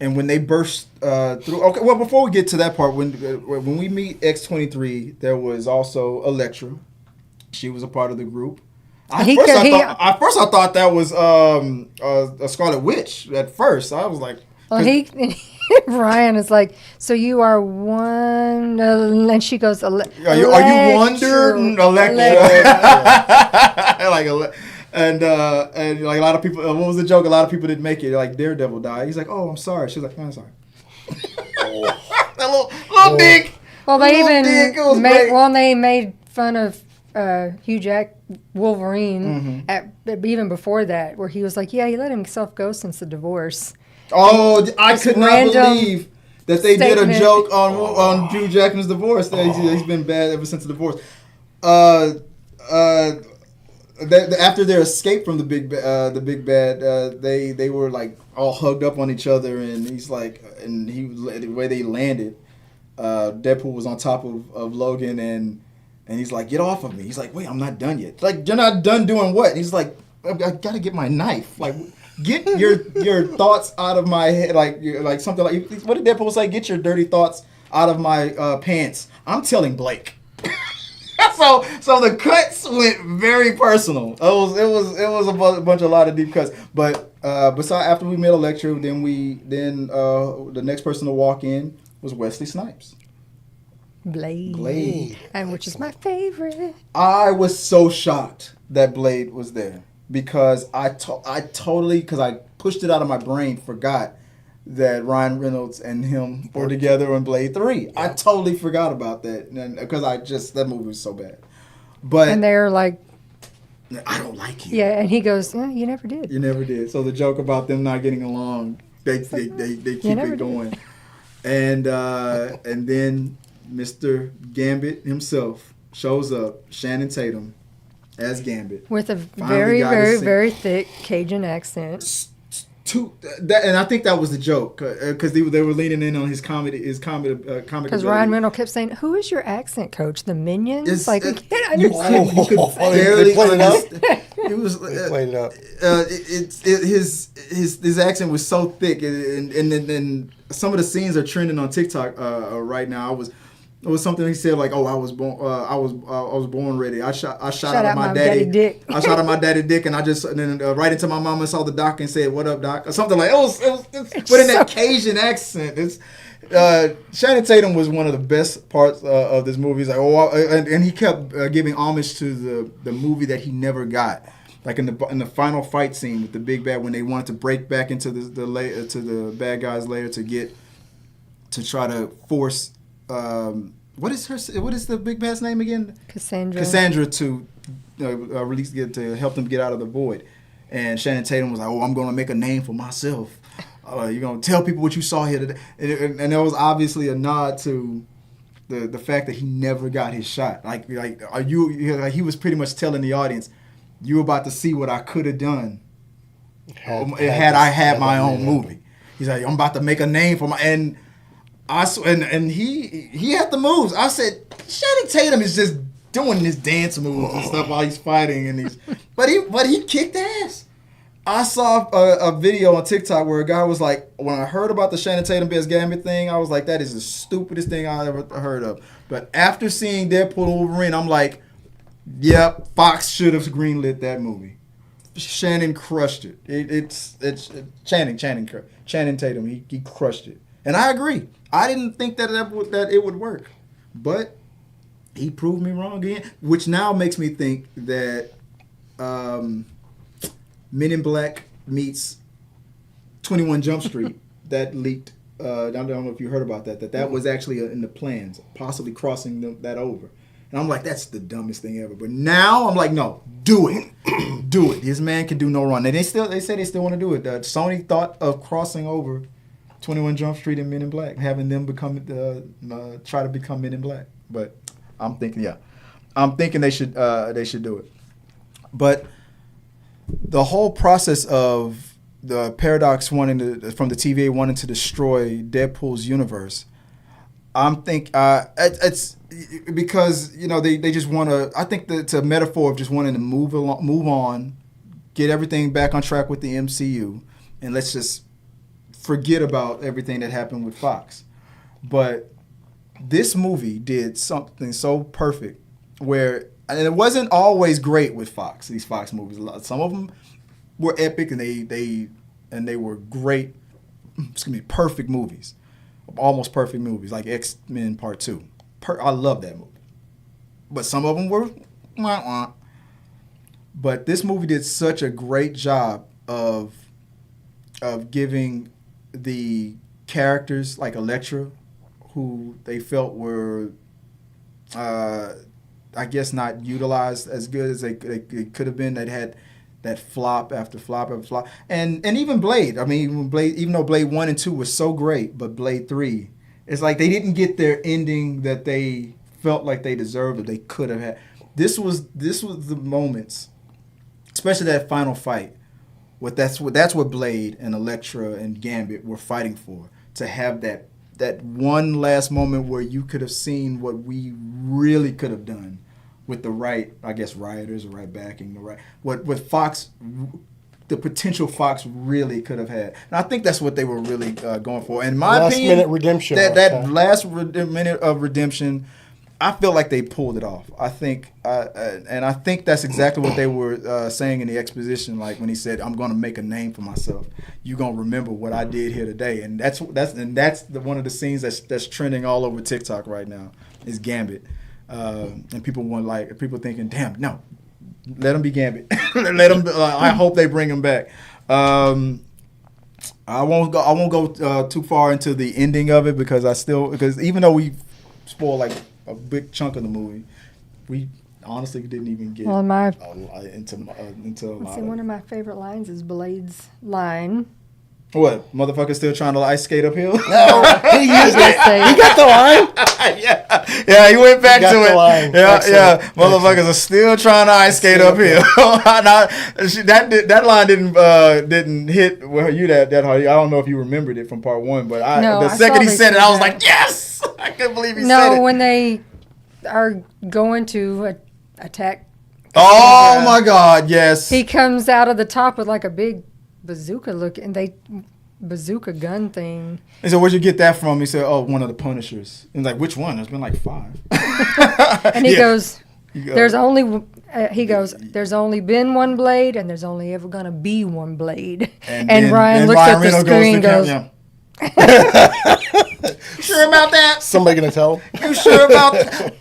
[SPEAKER 1] And when they burst through, okay, well, before we get to that part, when we meet X-23, there was also Elektra. She was a part of the group. At first I thought that was a Scarlet Witch. At first, I was like,
[SPEAKER 3] Ryan is like, so you are one, and she goes, are you
[SPEAKER 1] Wonder Elektra? And like a lot of people, what was the joke? A lot of people didn't make it. Like Daredevil died. He's like, oh, I'm sorry. She's like, oh, I'm sorry. That little dick.
[SPEAKER 3] Well, they made fun of Hugh Jack Wolverine even before that, where he was like, yeah, he let himself go since the divorce.
[SPEAKER 1] Oh, I could not believe that they did a joke on Hugh Jackman's divorce. He's been bad ever since the divorce. After their escape from the big bad, they were like all hugged up on each other, and he's like, the way they landed, Deadpool was on top of Logan, and he's like, get off of me. He's like, wait, I'm not done yet. Like, you're not done doing what? And he's like, I gotta get my knife. Like, get your thoughts out of my head. Like something like, what did Deadpool say? Get your dirty thoughts out of my pants. I'm telling Blake. So the cuts went very personal. It was a lot of deep cuts. But besides, after we met Elektra, then the next person to walk in was Wesley Snipes.
[SPEAKER 3] Blade. And which is my favorite.
[SPEAKER 1] I was so shocked that Blade was there, because I totally, because I pushed it out of my brain, forgot that Ryan Reynolds and him were together on Blade 3. Yeah. I totally forgot about that, because that movie was so bad.
[SPEAKER 3] And they're like,
[SPEAKER 1] I don't like you.
[SPEAKER 3] Yeah, and he goes, you never did.
[SPEAKER 1] You never did. So the joke about them not getting along, they keep it going. And then Mr. Gambit himself shows up, Shannon Tatum as Gambit,
[SPEAKER 3] with a very, very, very thick Cajun accent.
[SPEAKER 1] And I think that was the joke, because they were leaning in on his comedy. Because
[SPEAKER 3] Ryan Reynolds kept saying, "Who is your accent coach? The Minions?"
[SPEAKER 1] You
[SPEAKER 3] could
[SPEAKER 1] barely understand. It was
[SPEAKER 2] played it up.
[SPEAKER 1] His accent was so thick, and then some of the scenes are trending on TikTok right now. It was something he said like, "Oh, I was born ready. I shot out my daddy dick. I shot out my daddy dick, and then right into my mama, saw the doc and said, 'What up, doc?' Or something like it was but in that Cajun accent. Shannon Tatum was one of the best parts of this movie. He's like, and he kept giving homage to the movie that he never got. Like in the final fight scene with the big bad, when they wanted to break back into the bad guy's lair to try to force. What is the big bad's name again? Cassandra to to help them get out of the void. And Shannon Tatum was like, "Oh, I'm going to make a name for myself. You're going to tell people what you saw here today." And there was obviously a nod to the fact that he never got his shot. Like he was pretty much telling the audience, "You're about to see what I could have done had I had my own movie." He's like, "I'm about to make a name for my." And he had the moves. I said, Channing Tatum is just doing his dance moves and stuff while he's fighting, but he kicked ass. I saw a video on TikTok where a guy was like, when I heard about the Channing Tatum best Gambit thing, I was like, that is the stupidest thing I ever heard of. But after seeing Deadpool and Wolverine, I'm like, yep, Fox should have greenlit that movie. Shannon crushed it. It's Channing Tatum. He crushed it, and I agree. I didn't think that it would work, but he proved me wrong again, which now makes me think that Men in Black meets 21 Jump Street that leaked. I don't know if you heard about that was actually in the plans, possibly crossing that over. And I'm like, that's the dumbest thing ever. But now I'm like, no, do it. Do it. This man can do no wrong. And they say they still want to do it. Sony thought of crossing over 21 Jump Street and Men in Black, having them try to become Men in Black. But I'm thinking they should do it. But the whole process of the Paradox from the TVA wanting to destroy Deadpool's universe, it's because they just want to. I think it's a metaphor of just wanting to move on, get everything back on track with the MCU, and let's just forget about everything that happened with Fox. But this movie did something so perfect and it wasn't always great with Fox. These Fox movies, some of them were epic and they were great. Perfect movies, almost perfect movies like X-Men Part 2. I love that movie, but some of them were But this movie did such a great job of giving the characters like Elektra, who they felt were, I guess, not utilized as good as they could have been. That had that flop after flop after flop, and even Blade. I mean, even though Blade 1 and 2 was so great, but Blade 3, it's like they didn't get their ending that they felt like they deserved or they could have had. This was the moments, especially that final fight. That's what Blade and Elektra and Gambit were fighting for, to have that one last moment where you could have seen what we really could have done with the right, I guess, rioters or right backing, what Fox, the potential Fox really could have had. And I think that's what they were really going for. In my opinion,
[SPEAKER 2] last minute redemption.
[SPEAKER 1] That last minute of redemption, I feel like they pulled it off. I think, and I think that's exactly what they were saying in the exposition. Like when he said, "I'm going to make a name for myself. You're going to remember what I did here today." And that's one of the scenes that's trending all over TikTok right now is Gambit, and people thinking, "Damn, no, let him be Gambit. Let him. I hope they bring him back." I won't go too far into the ending of it because even though we spoil like a big chunk of the movie, we honestly didn't even get into a lot.
[SPEAKER 3] One of my favorite lines is Blade's line.
[SPEAKER 1] What, motherfucker still trying to ice skate uphill?
[SPEAKER 2] No, he used it. He got the line.
[SPEAKER 1] yeah, he went back to it.
[SPEAKER 2] Line.
[SPEAKER 1] Yeah, motherfuckers are still trying to ice skate uphill. That line didn't hit you that hard. I don't know if you remembered it from part one, but the second he said it, I was like, yes! I couldn't believe he said it.
[SPEAKER 3] No, when they are going to attack.
[SPEAKER 1] Oh my God! Yes.
[SPEAKER 3] He comes out of the top with like a big bazooka gun thing.
[SPEAKER 1] He said, "Where'd you get that from?" He said, "Oh, one of the Punishers." And like, which one? There's been like 5.
[SPEAKER 3] And he goes, "There's only." He goes, "There's only been one Blade, and there's only ever gonna be one Blade." And Ryan looks at the screen and goes,
[SPEAKER 1] "Sure about that?"
[SPEAKER 2] Somebody gonna tell him?
[SPEAKER 1] You sure about that?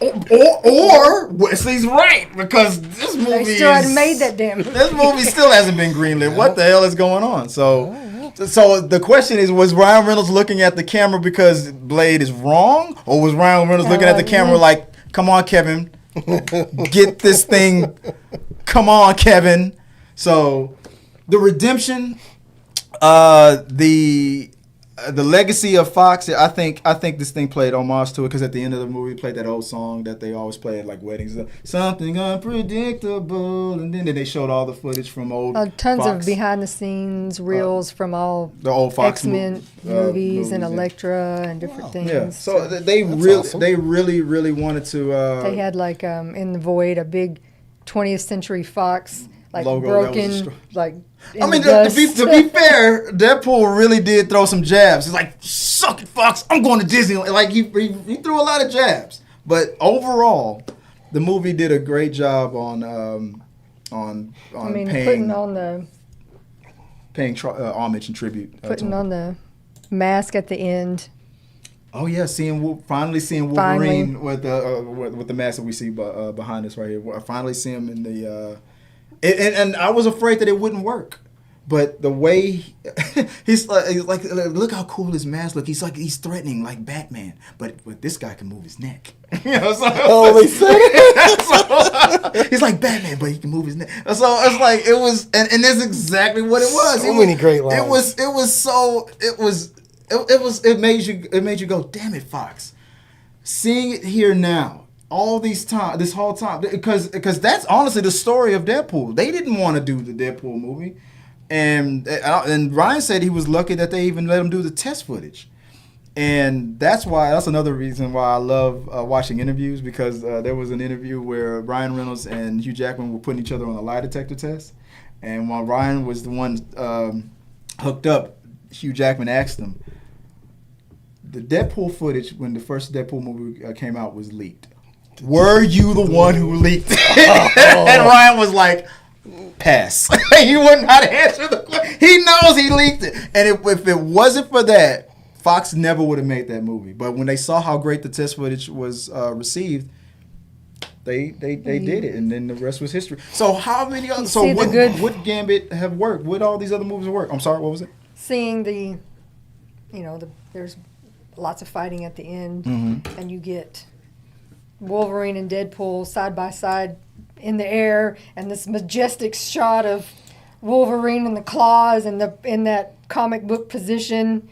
[SPEAKER 1] Or Wesley's right, because this movie
[SPEAKER 3] they still hadn't made that damn.
[SPEAKER 1] This movie still hasn't been greenlit. What the hell is going on? So the question is: was Ryan Reynolds looking at the camera because Blade is wrong, or was Ryan Reynolds looking at the camera like, "Come on, Kevin, get this thing. Come on, Kevin." So the redemption, the legacy of Fox, I think this thing played homage to it, because at the end of the movie, played that old song that they always play at like weddings, something unpredictable, and then they showed all the footage from old
[SPEAKER 3] tons
[SPEAKER 1] Fox.
[SPEAKER 3] of behind the scenes reels from all
[SPEAKER 1] the old Fox
[SPEAKER 3] X-Men movies and Elektra and different things.
[SPEAKER 1] Yeah, so they really wanted to.
[SPEAKER 3] They had like in the Void a big 20th Century Fox like
[SPEAKER 1] logo
[SPEAKER 3] broken like.
[SPEAKER 1] I mean, to be fair, Deadpool really did throw some jabs. He's like, "Suck it, Fox! I'm going to Disneyland." Like he threw a lot of jabs, but overall, the movie did a great job on
[SPEAKER 3] putting on the
[SPEAKER 1] homage and tribute.
[SPEAKER 3] Putting on the mask at the end.
[SPEAKER 1] Oh yeah, finally seeing Wolverine with the mask that we see behind us right here. I finally see him in the And I was afraid that it wouldn't work. But the way he's like, look how cool his mask look. He's threatening like Batman. But this guy can move his neck. You know, so
[SPEAKER 2] they said it.
[SPEAKER 1] so, he's like Batman, but he can move his neck. So it's like it was, and that's exactly what it was.
[SPEAKER 2] So many great lines.
[SPEAKER 1] It made you go, damn it, Fox. Seeing it here now, this whole time, because that's honestly the story of Deadpool. They didn't want to do the Deadpool movie. And Ryan said he was lucky that they even let him do the test footage. And that's another reason why I love watching interviews, because there was an interview where Ryan Reynolds and Hugh Jackman were putting each other on a lie detector test. And while Ryan was the one hooked up, Hugh Jackman asked him, the Deadpool footage when the first Deadpool movie came out was leaked. Were you the one who leaked it? And Ryan was like, pass. He would not answer the question. He knows he leaked it. And if it wasn't for that, Fox never would have made that movie. But when they saw how great the test footage was received, they did it, and then the rest was history. So how many other? So what Gambit have worked? Would all these other movies work? I'm sorry, what was it?
[SPEAKER 3] Seeing there's lots of fighting at the end, and you get Wolverine and Deadpool side by side in the air, and this majestic shot of Wolverine and the claws and in that comic book position.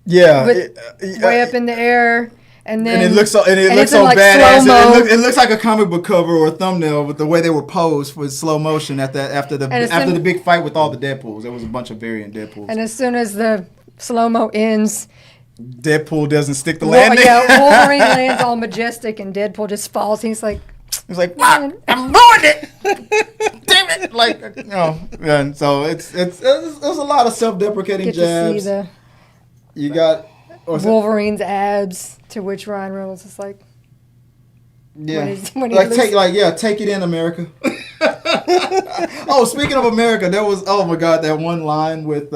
[SPEAKER 1] Yeah,
[SPEAKER 3] way up in the air, and then
[SPEAKER 1] it looks so
[SPEAKER 3] like
[SPEAKER 1] badass. It looks like a comic book cover or a thumbnail with the way they were posed with slow motion after the big fight with all the Deadpools. There was a bunch of variant Deadpools.
[SPEAKER 3] And as soon as the slow mo ends,
[SPEAKER 1] Deadpool doesn't stick the landing.
[SPEAKER 3] Wolverine lands all majestic, and Deadpool just falls. He's like,
[SPEAKER 1] I'm ruined it. Damn it! And so it's a lot of self-deprecating jabs.
[SPEAKER 3] To see
[SPEAKER 1] you got
[SPEAKER 3] Wolverine's abs, to which Ryan Reynolds is like,
[SPEAKER 1] take it in, America. Oh, speaking of America, there was that one line with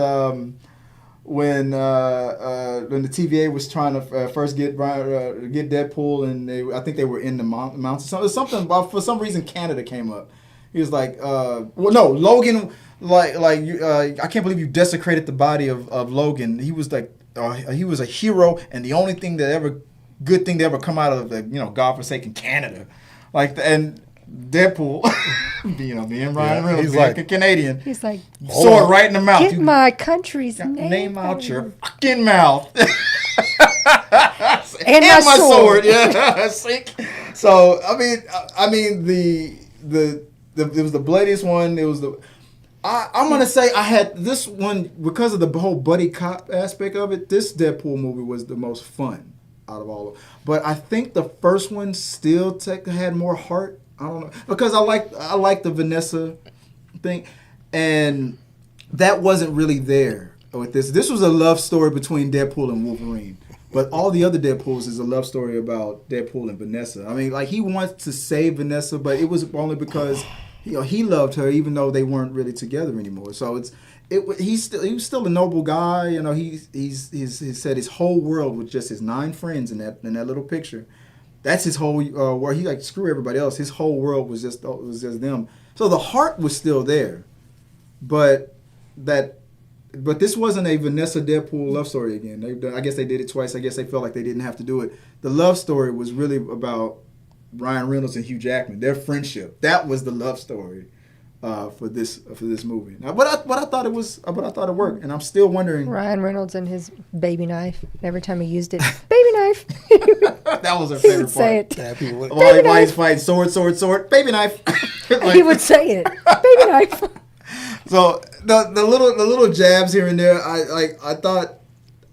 [SPEAKER 1] when the TVA was trying to first get Deadpool, and I think they were in the mountains. So something about, for some reason, Canada came up. He was like, Logan, I can't believe you desecrated the body of Logan. He was like, he was a hero, and the only good thing that ever come out of godforsaken Canada, and Deadpool, being Ryan Reynolds, he's like a Canadian.
[SPEAKER 3] He's like,
[SPEAKER 1] sword right in the mouth.
[SPEAKER 3] Get my country's
[SPEAKER 1] name out your fucking mouth.
[SPEAKER 3] and my sword.
[SPEAKER 1] Yeah. So I mean it was the bloodiest one. It was I'm gonna say I had this one because of the whole buddy cop aspect of it. This Deadpool movie was the most fun out of all of them. But I think the first one still had more heart. I don't know, because I like the Vanessa thing, and that wasn't really there with this. This was a love story between Deadpool and Wolverine, but all the other Deadpools is a love story about Deadpool and Vanessa. I mean, he wants to save Vanessa, but it was only because he loved her, even though they weren't really together anymore. So he was still a noble guy. He said his whole world was just his 9 friends in that little picture. That's his whole world. He screw everybody else. His whole world was just them. So the heart was still there, but this wasn't a Vanessa Deadpool love story again. I guess they did it twice. I guess they felt like they didn't have to do it. The love story was really about Ryan Reynolds and Hugh Jackman, their friendship. That was the love story for this movie. Now, but I thought it worked, and I'm still wondering.
[SPEAKER 3] Ryan Reynolds and his baby knife. Every time he used it, baby knife.
[SPEAKER 1] That was her favorite part.
[SPEAKER 3] Say it.
[SPEAKER 1] While he's fighting sword, baby knife.
[SPEAKER 3] He would say it, baby knife.
[SPEAKER 1] So the little jabs here and there, I thought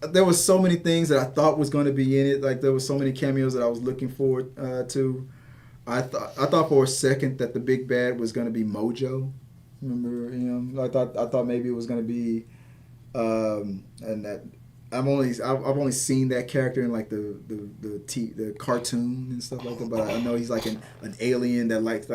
[SPEAKER 1] there was so many things that I thought was going to be in it. Like there was so many cameos that I was looking forward to. I thought for a second that the big bad was going to be Mojo. Remember him? I thought maybe it was going to be, and that I've only seen that character in like the cartoon and stuff like that. But I know he's like an alien that like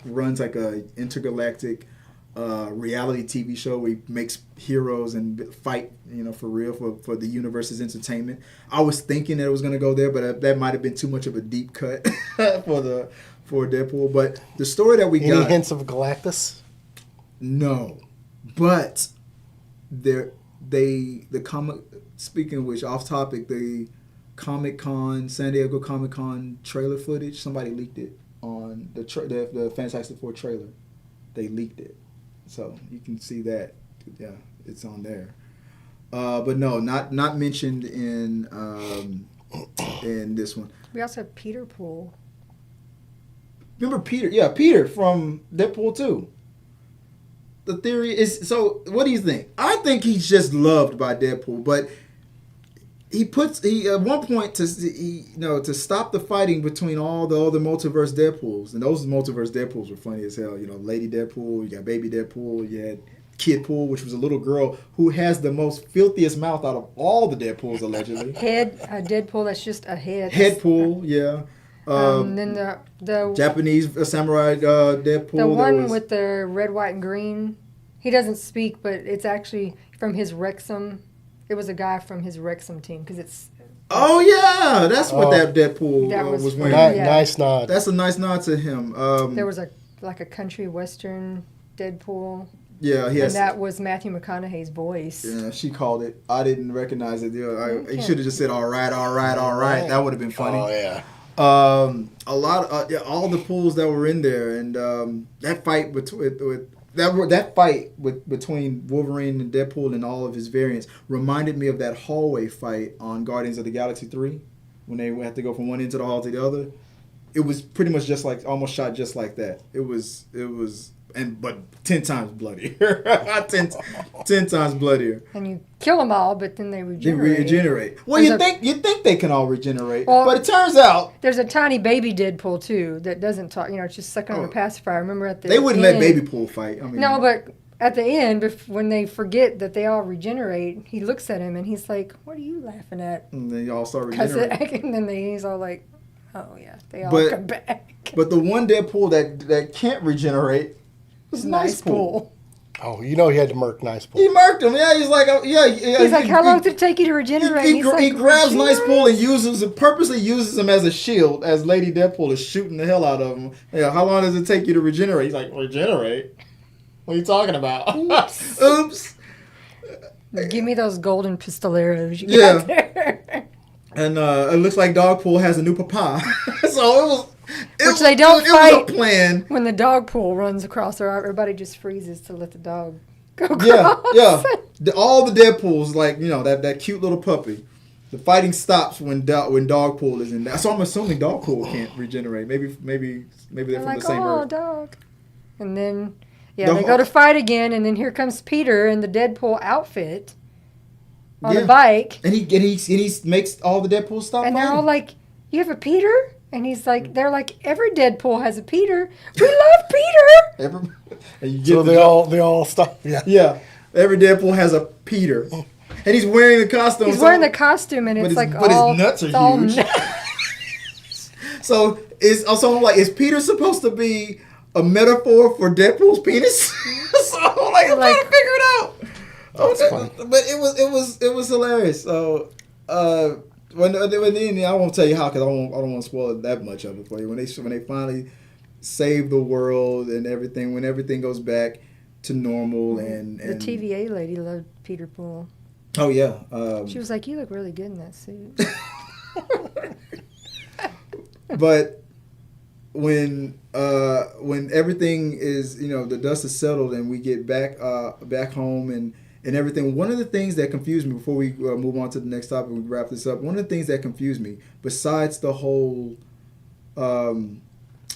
[SPEAKER 1] runs like a intergalactic reality TV show where he makes heroes and fight, for real for the universe's entertainment. I was thinking that it was going to go there, but that might have been too much of a deep cut for Deadpool. But the story that we got.
[SPEAKER 2] Any hints of Galactus?
[SPEAKER 1] No, but the comic. Speaking of which, off topic, the San Diego Comic-Con trailer footage. Somebody leaked it on the Fantastic Four trailer. They leaked it, so you can see that. Yeah, it's on there. But no, not mentioned in this one.
[SPEAKER 3] We also have Peter Pool.
[SPEAKER 1] Remember Peter? Yeah, Peter from Deadpool 2. The theory is, so what do you think? I think he's just loved by Deadpool, but he at one point to stop the fighting between all the other multiverse Deadpools, and those multiverse Deadpools were funny as hell. You know, Lady Deadpool, you got Baby Deadpool, you had Kid Pool, which was a little girl who has the most filthiest mouth out of all the Deadpools allegedly.
[SPEAKER 3] Deadpool, that's just a head.
[SPEAKER 1] Head Pool, yeah.
[SPEAKER 3] Then the
[SPEAKER 1] Japanese samurai Deadpool.
[SPEAKER 3] The one with the red, white, and green. He doesn't speak, but it's actually from his Wrexham. It was a guy from his Wrexham team because it's.
[SPEAKER 1] Oh yeah, that's what that Deadpool was wearing.
[SPEAKER 2] Nice nod.
[SPEAKER 1] That's a nice nod to him.
[SPEAKER 3] There was a country western Deadpool.
[SPEAKER 1] Yeah,
[SPEAKER 3] and that was Matthew McConaughey's voice.
[SPEAKER 1] Yeah, she called it. I didn't recognize it. He should have just said, all right. That would have been funny.
[SPEAKER 2] Oh, yeah.
[SPEAKER 1] A lot of all the pools that were in there, and that fight between Wolverine and Deadpool and all of his variants reminded me of that hallway fight on Guardians of the Galaxy 3 when they had to go from one end of the hall to the other. It was pretty much almost shot just like that. It was. But 10 times bloodier. 10 times bloodier.
[SPEAKER 3] And you kill them all, but then they regenerate.
[SPEAKER 1] Well, you think they can all regenerate, but it turns out
[SPEAKER 3] there's a tiny baby Deadpool too that doesn't talk. It's just sucking on a pacifier. Remember at the
[SPEAKER 1] they wouldn't let Baby Pool fight.
[SPEAKER 3] No, but at the end, when they forget that they all regenerate, he looks at him and he's like, "What are you laughing at?"
[SPEAKER 1] And they all start regenerating.
[SPEAKER 3] And then he's all like, "Oh yeah, they all come back."
[SPEAKER 1] But the one Deadpool that can't regenerate. It's Nice Pool.
[SPEAKER 2] Oh, he had to murk Nice Pool.
[SPEAKER 1] He murked him. Yeah, he's like,
[SPEAKER 3] He's like, how long did it take you to regenerate?
[SPEAKER 1] He grabs Nice Pool and purposely uses him as a shield as Lady Deadpool is shooting the hell out of him. Yeah, how long does it take you to regenerate? He's like, regenerate? What are you talking about? Oops.
[SPEAKER 3] Give me those golden pistoleros you got there.
[SPEAKER 1] And it looks like Dogpool has a new papa. So it was.
[SPEAKER 3] Which they don't fight.
[SPEAKER 1] It was a plan.
[SPEAKER 3] When the dog pool runs across there, everybody just freezes to let the dog go across.
[SPEAKER 1] Yeah. All the Deadpools, like, that cute little puppy. The fighting stops when Dogpool is in there. So I'm assuming Dogpool can't regenerate. Maybe they're from the same Earth.
[SPEAKER 3] Dog. And then, they go to fight again, and then here comes Peter in the Deadpool outfit on a bike.
[SPEAKER 1] And he makes all the Deadpools stop
[SPEAKER 3] and
[SPEAKER 1] fighting.
[SPEAKER 3] They're all like, you have a Peter? And he's like, they're like, every Deadpool has a Peter. We love Peter.
[SPEAKER 2] So they all stop. Yeah.
[SPEAKER 1] Yeah. Every Deadpool has a Peter, and he's wearing the costume.
[SPEAKER 3] He's wearing the costume, and it's like
[SPEAKER 1] but his nuts are huge. So is Peter supposed to be a metaphor for Deadpool's penis? So I'm trying to figure it out.
[SPEAKER 2] That's funny.
[SPEAKER 1] But it was hilarious. So. When I won't tell you how because I don't want to spoil that much of it for you. When they finally save the world and everything, when everything goes back to normal and
[SPEAKER 3] the TVA lady loved Peter Pool.
[SPEAKER 1] Oh yeah,
[SPEAKER 3] she was like, "You look really good in that suit."
[SPEAKER 1] But when everything is the dust is settled and we get back home and everything. One of the things that confused me before we move on to the next topic, we wrap this up. One of the things that confused me, besides the whole, what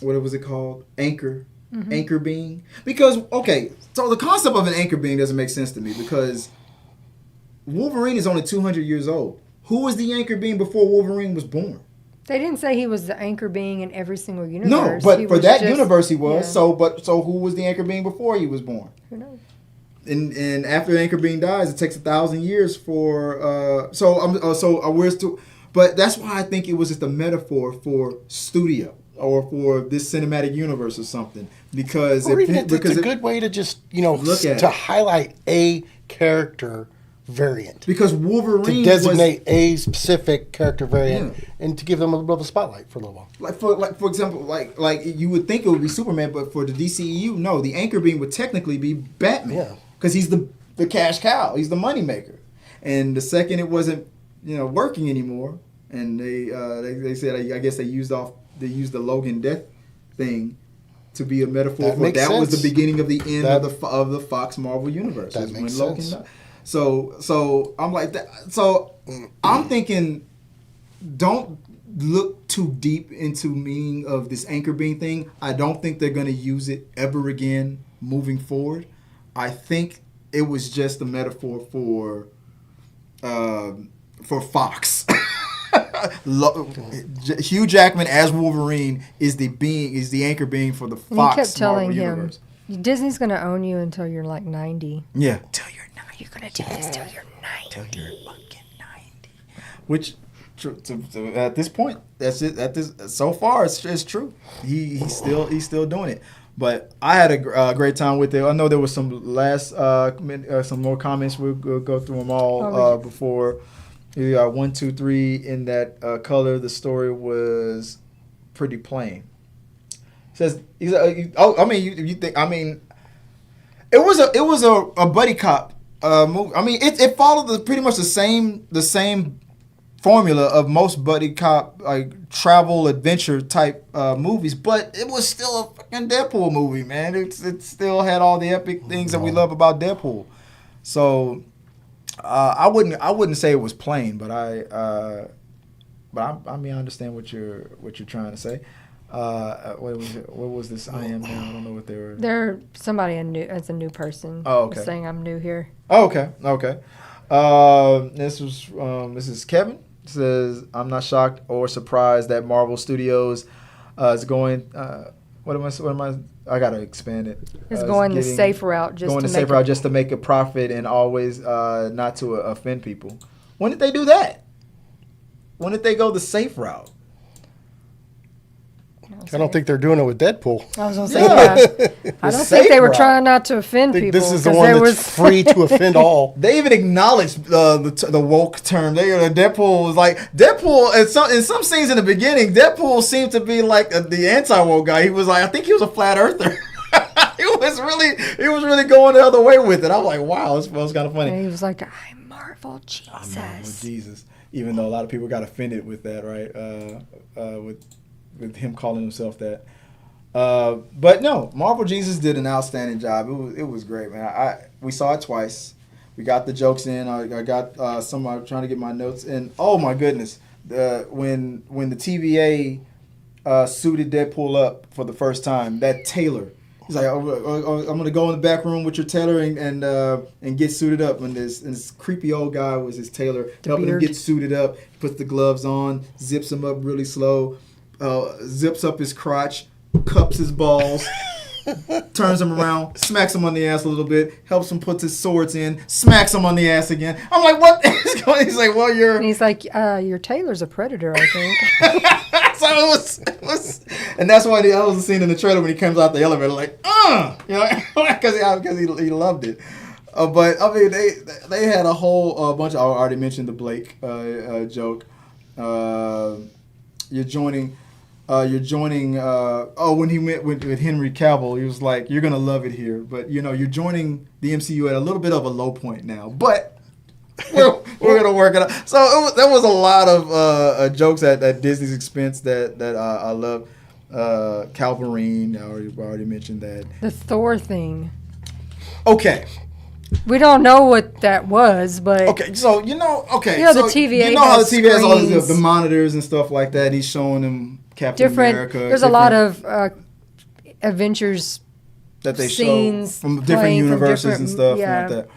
[SPEAKER 1] was it called? Anchor being. Because, so the concept of an anchor being doesn't make sense to me because Wolverine is only 200 years old. Who was the anchor being before Wolverine was born?
[SPEAKER 3] They didn't say he was the anchor being in every single universe.
[SPEAKER 1] No, but for that universe he was. Yeah. So who was the anchor being before he was born?
[SPEAKER 3] Who knows?
[SPEAKER 1] And after Anchor Being dies, it takes 1,000 years for but that's why I think it was just a metaphor for studio or for this cinematic universe or something because
[SPEAKER 2] it's a good way to just look at to highlight a character variant.
[SPEAKER 1] Because Wolverine
[SPEAKER 2] to designate a specific character variant and to give them a little bit of a spotlight for a little while.
[SPEAKER 1] For example, like you would think it would be Superman, but for the DCEU, no, the anchor being would technically be Batman. Because he's the cash cow, he's the money maker. And the second it wasn't working anymore, and they said I guess they used the Logan death thing to be a metaphor for that was the beginning of the end of the Fox Marvel universe.
[SPEAKER 2] That makes sense. Logan died.
[SPEAKER 1] So I'm like that. So I'm thinking, don't look too deep into meaning of this anchor being thing. I don't think they're going to use it ever again moving forward. I think it was just a metaphor for Fox. Hugh Jackman as Wolverine is the anchor being for the Fox.
[SPEAKER 3] He kept telling
[SPEAKER 1] Marvel
[SPEAKER 3] him,
[SPEAKER 1] universe.
[SPEAKER 3] Disney's going to own you until you're like 90.
[SPEAKER 1] Yeah.
[SPEAKER 3] Till you're 90. You're going to do this till you're 90.
[SPEAKER 1] Till you're fucking 90. Which, at this point, that's it. So far, it's true. He's still doing it. But I had a great time with it. I know there was some some more comments. We'll go through them all before. You got 1, 2, 3 in that color. The story was pretty plain. Says you think it was a buddy cop movie. I mean it followed pretty much the same formula of most buddy cop like travel adventure type movies, but it was still a fucking Deadpool movie, man. It still had all the epic things that we love about Deadpool. So I wouldn't say it was plain, but I understand what you're trying to say. What was this? I am now. I don't know what they were.
[SPEAKER 3] They're somebody as a new person.
[SPEAKER 1] Oh, okay.
[SPEAKER 3] Saying I'm new here.
[SPEAKER 1] Oh, okay. This is Kevin. Says I'm not shocked or surprised that Marvel Studios is going. What am I? I gotta expand it.
[SPEAKER 3] It's going the safe route
[SPEAKER 1] just to make a profit and always not to offend people. When did they do that? When did they go the safe route?
[SPEAKER 2] I don't think they're doing it with Deadpool.
[SPEAKER 3] I was going to say, I don't think they were trying not to offend people.
[SPEAKER 2] This is the one that's free to offend all.
[SPEAKER 1] They even acknowledged the woke term. Deadpool was like, in some scenes in the beginning, Deadpool seemed to be like the anti-woke guy. He was like, I think he was a flat earther. He was really going the other way with it. I'm like, wow, this was kind of funny.
[SPEAKER 3] And he was like, I'm Marvel Jesus.
[SPEAKER 1] I'm Marvel Jesus. Even though a lot of people got offended with that, right? With him calling himself that. But no, Marvel Jesus did an outstanding job. It was great, man. We saw it twice. We got the jokes in. I got somebody trying to get my notes in. Oh my goodness. When the TVA suited Deadpool up for the first time, that tailor, he's like, I'm gonna go in the back room with your tailor and get suited up. And this creepy old guy was his tailor, helping him get suited up. Puts the gloves on, zips him up really slow. Zips up his crotch, cups his balls, turns him around, smacks him on the ass a little bit, helps him put his swords in, smacks him on the ass again. I'm like, what is going? He's like, well, you're.
[SPEAKER 3] And he's like, your tailor's a predator, I think.
[SPEAKER 1] So it was, and that's why that was the scene in the trailer when he comes out the elevator, like, because he loved it. But I mean, they had a whole bunch. I already mentioned the Blake joke. You're joining. When he met with Henry Cavill, he was like, "You're gonna love it here," but you're joining the MCU at a little bit of a low point now. But we're gonna work it out. So there was a lot of jokes at Disney's expense that I love. Calverine, I already mentioned that.
[SPEAKER 3] The Thor thing.
[SPEAKER 1] Okay.
[SPEAKER 3] We don't know what that was, but
[SPEAKER 1] okay, so
[SPEAKER 3] the TVA.
[SPEAKER 1] How the TV has all the monitors and stuff like that. He's showing them Captain America.
[SPEAKER 3] There's a lot of adventures
[SPEAKER 1] that they show from different universes and stuff like that.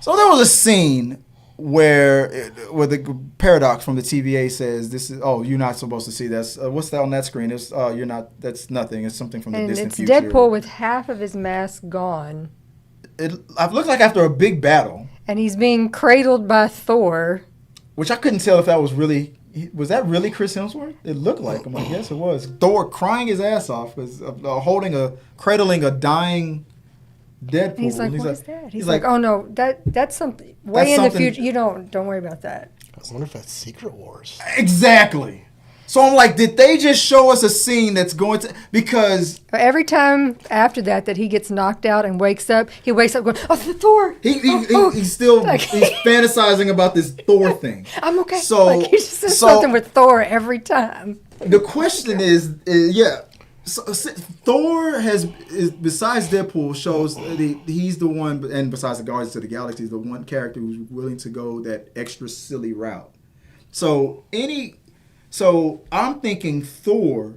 [SPEAKER 1] So there was a scene where the paradox from the TVA says, "This is you're not supposed to see that. What's that on that screen? It's you're not. That's nothing. It's something from the distant future."
[SPEAKER 3] And it's Deadpool with half of his mask gone.
[SPEAKER 1] It looked like after a big battle.
[SPEAKER 3] And he's being cradled by Thor.
[SPEAKER 1] Which I couldn't tell if that was really... Was that really Chris Hemsworth? It looked like him. I guess it was. Thor crying his ass off. Was cradling a dying Deadpool.
[SPEAKER 3] And he's like, what is that? He's like, oh no, that's something way in the future. You don't worry about that.
[SPEAKER 2] I wonder if that's Secret Wars.
[SPEAKER 1] Exactly. So I'm like, did they just show us a scene that's going to, because
[SPEAKER 3] every time after that he gets knocked out and wakes up, he wakes up going, oh, the Thor.
[SPEAKER 1] He's still he's fantasizing about this Thor thing.
[SPEAKER 3] I'm okay.
[SPEAKER 1] So
[SPEAKER 3] like, he just says something with Thor every time.
[SPEAKER 1] The question is yeah. So, Thor is besides Deadpool shows he's the one, and besides the Guardians of the Galaxy, he's the one character who's willing to go that extra silly route. So I'm thinking Thor,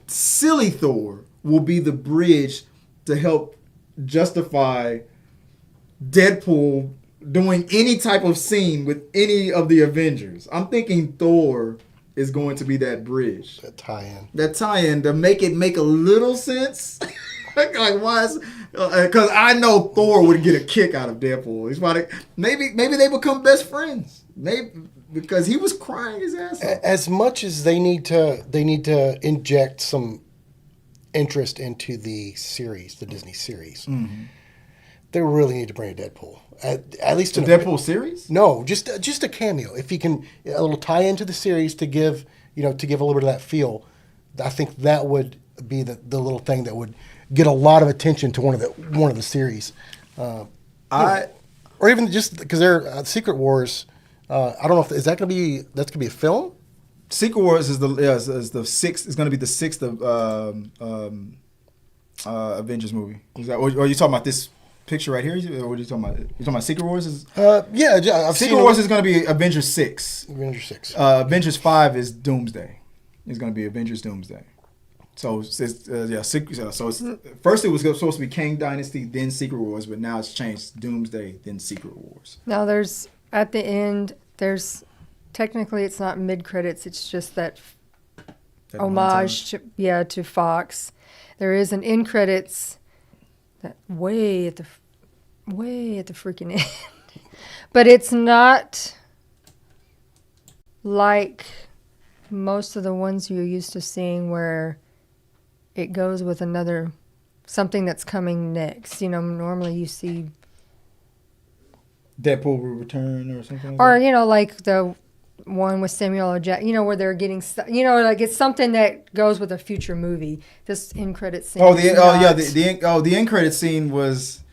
[SPEAKER 1] silly Thor, will be the bridge to help justify Deadpool doing any type of scene with any of the Avengers. I'm thinking Thor is going to be that bridge.
[SPEAKER 2] That tie-in.
[SPEAKER 1] To make a little sense. Like, why is... Because I know Thor would get a kick out of Deadpool. He's probably... Maybe they become best friends. Maybe... Because he was crying his ass off.
[SPEAKER 2] As much as they need to inject some interest into the series, the Disney series, they really need to bring a Deadpool. At least
[SPEAKER 1] the Deadpool series?
[SPEAKER 2] No, just a cameo. If he can, a little tie into the series to give a little bit of that feel. I think that would be the little thing that would get a lot of attention to one of the series. Or even just because they're Secret Wars. I don't know if that's gonna be a film.
[SPEAKER 1] Secret Wars is the sixth. It's gonna be the sixth of Avengers movie. Or are you talking about this picture right here? Or what are you talking about? You talking about Secret Wars?
[SPEAKER 2] Yeah,
[SPEAKER 1] Secret Wars is gonna be Avengers 6.
[SPEAKER 2] Avengers 6.
[SPEAKER 1] Avengers 5 is Doomsday. It's gonna be Avengers Doomsday. So it's first it was supposed to be Kang Dynasty, then Secret Wars, but now it's changed Doomsday, then Secret Wars.
[SPEAKER 3] Now there's at the end. Technically it's not mid credits. It's just that homage to Fox. There is an end credits that way at the freaking end, but it's not like most of the ones you're used to seeing where it goes with something that's coming next. Normally you see
[SPEAKER 1] Deadpool will return or something
[SPEAKER 3] like that? Like the one with Samuel L. Jackson, where they're getting like it's something that goes with a future movie. This end credit scene.
[SPEAKER 1] The end credit scene was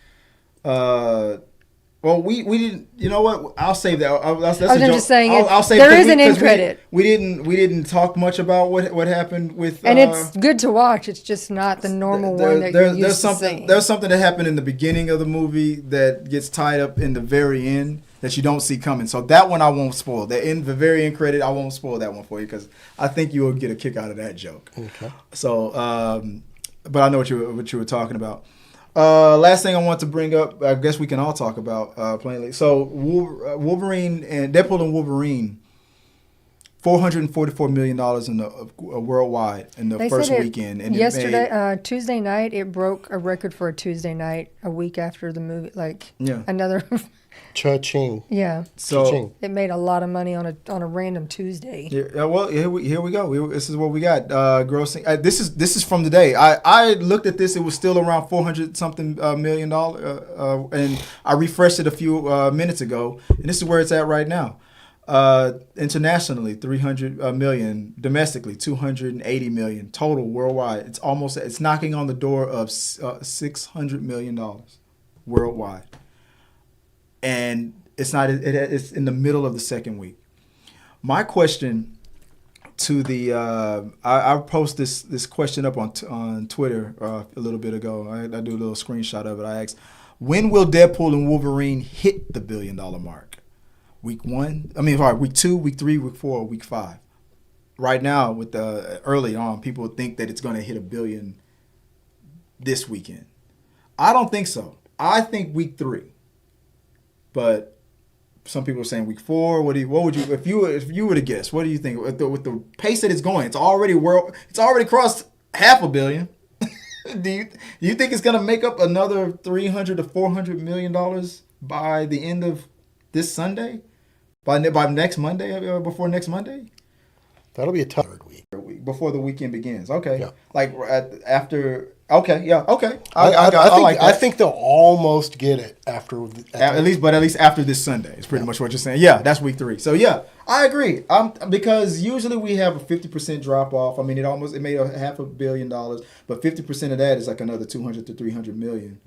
[SPEAKER 1] we didn't. You know what? I'll save that. That's
[SPEAKER 3] I was just saying
[SPEAKER 1] I'll save
[SPEAKER 3] there is an end credit.
[SPEAKER 1] We didn't talk much about what happened with.
[SPEAKER 3] And it's good to watch. It's just not the normal one that you're used to seeing.
[SPEAKER 1] There's something that happened in the beginning of the movie that gets tied up in the very end that you don't see coming. So that one I won't spoil. The very end credit, I won't spoil that one for you because I think you will get a kick out of that joke.
[SPEAKER 2] Okay.
[SPEAKER 1] So, but I know what you were talking about. Last thing I want to bring up, I guess we can all talk about plainly. So Wolverine and Deadpool and Wolverine, $444 million in the worldwide in the first weekend. And
[SPEAKER 3] yesterday, Tuesday night, it broke a record for a Tuesday night a week after the movie. Another.
[SPEAKER 2] Cha-ching.
[SPEAKER 3] Yeah.
[SPEAKER 1] So
[SPEAKER 2] Cha-ching.
[SPEAKER 3] It made a lot of money on a random Tuesday.
[SPEAKER 1] Yeah. Well, here we go. This is what we got. Grossing. This is from today. I looked at this. It was still around $400-something million, and I refreshed it a few minutes ago, and this is where it's at right now. Internationally, 300 million. Domestically, 280 million. Total worldwide, it's knocking on the door of $600 million worldwide. And it's in the middle of the second week. My question to I posted this question up on Twitter a little bit ago. I do a little screenshot of it. I asked, when will Deadpool and Wolverine hit the $1 billion mark? Week 1? Week 2, week 3, week 4, or week 5? Right now, with early on, people think that it's going to hit $1 billion this weekend. I don't think so. I think week 3. But some people are saying week 4. What would you if you were to guess? What do you think with the pace that it's going? It's already crossed $500 million. Do you think it's gonna make up another $300 to $400 million by the end of this Sunday? By next Monday or before next Monday? That'll be a tough week before the weekend begins. Okay, yeah. Like after Okay, yeah, okay.
[SPEAKER 2] I think they'll almost get it after
[SPEAKER 1] at least after this Sunday is pretty much what you're saying. Yeah, that's week 3. So yeah, I agree. Because usually we have a 50% drop off. I mean, it made $500 million, but 50% of that is like another 200 to 300 million.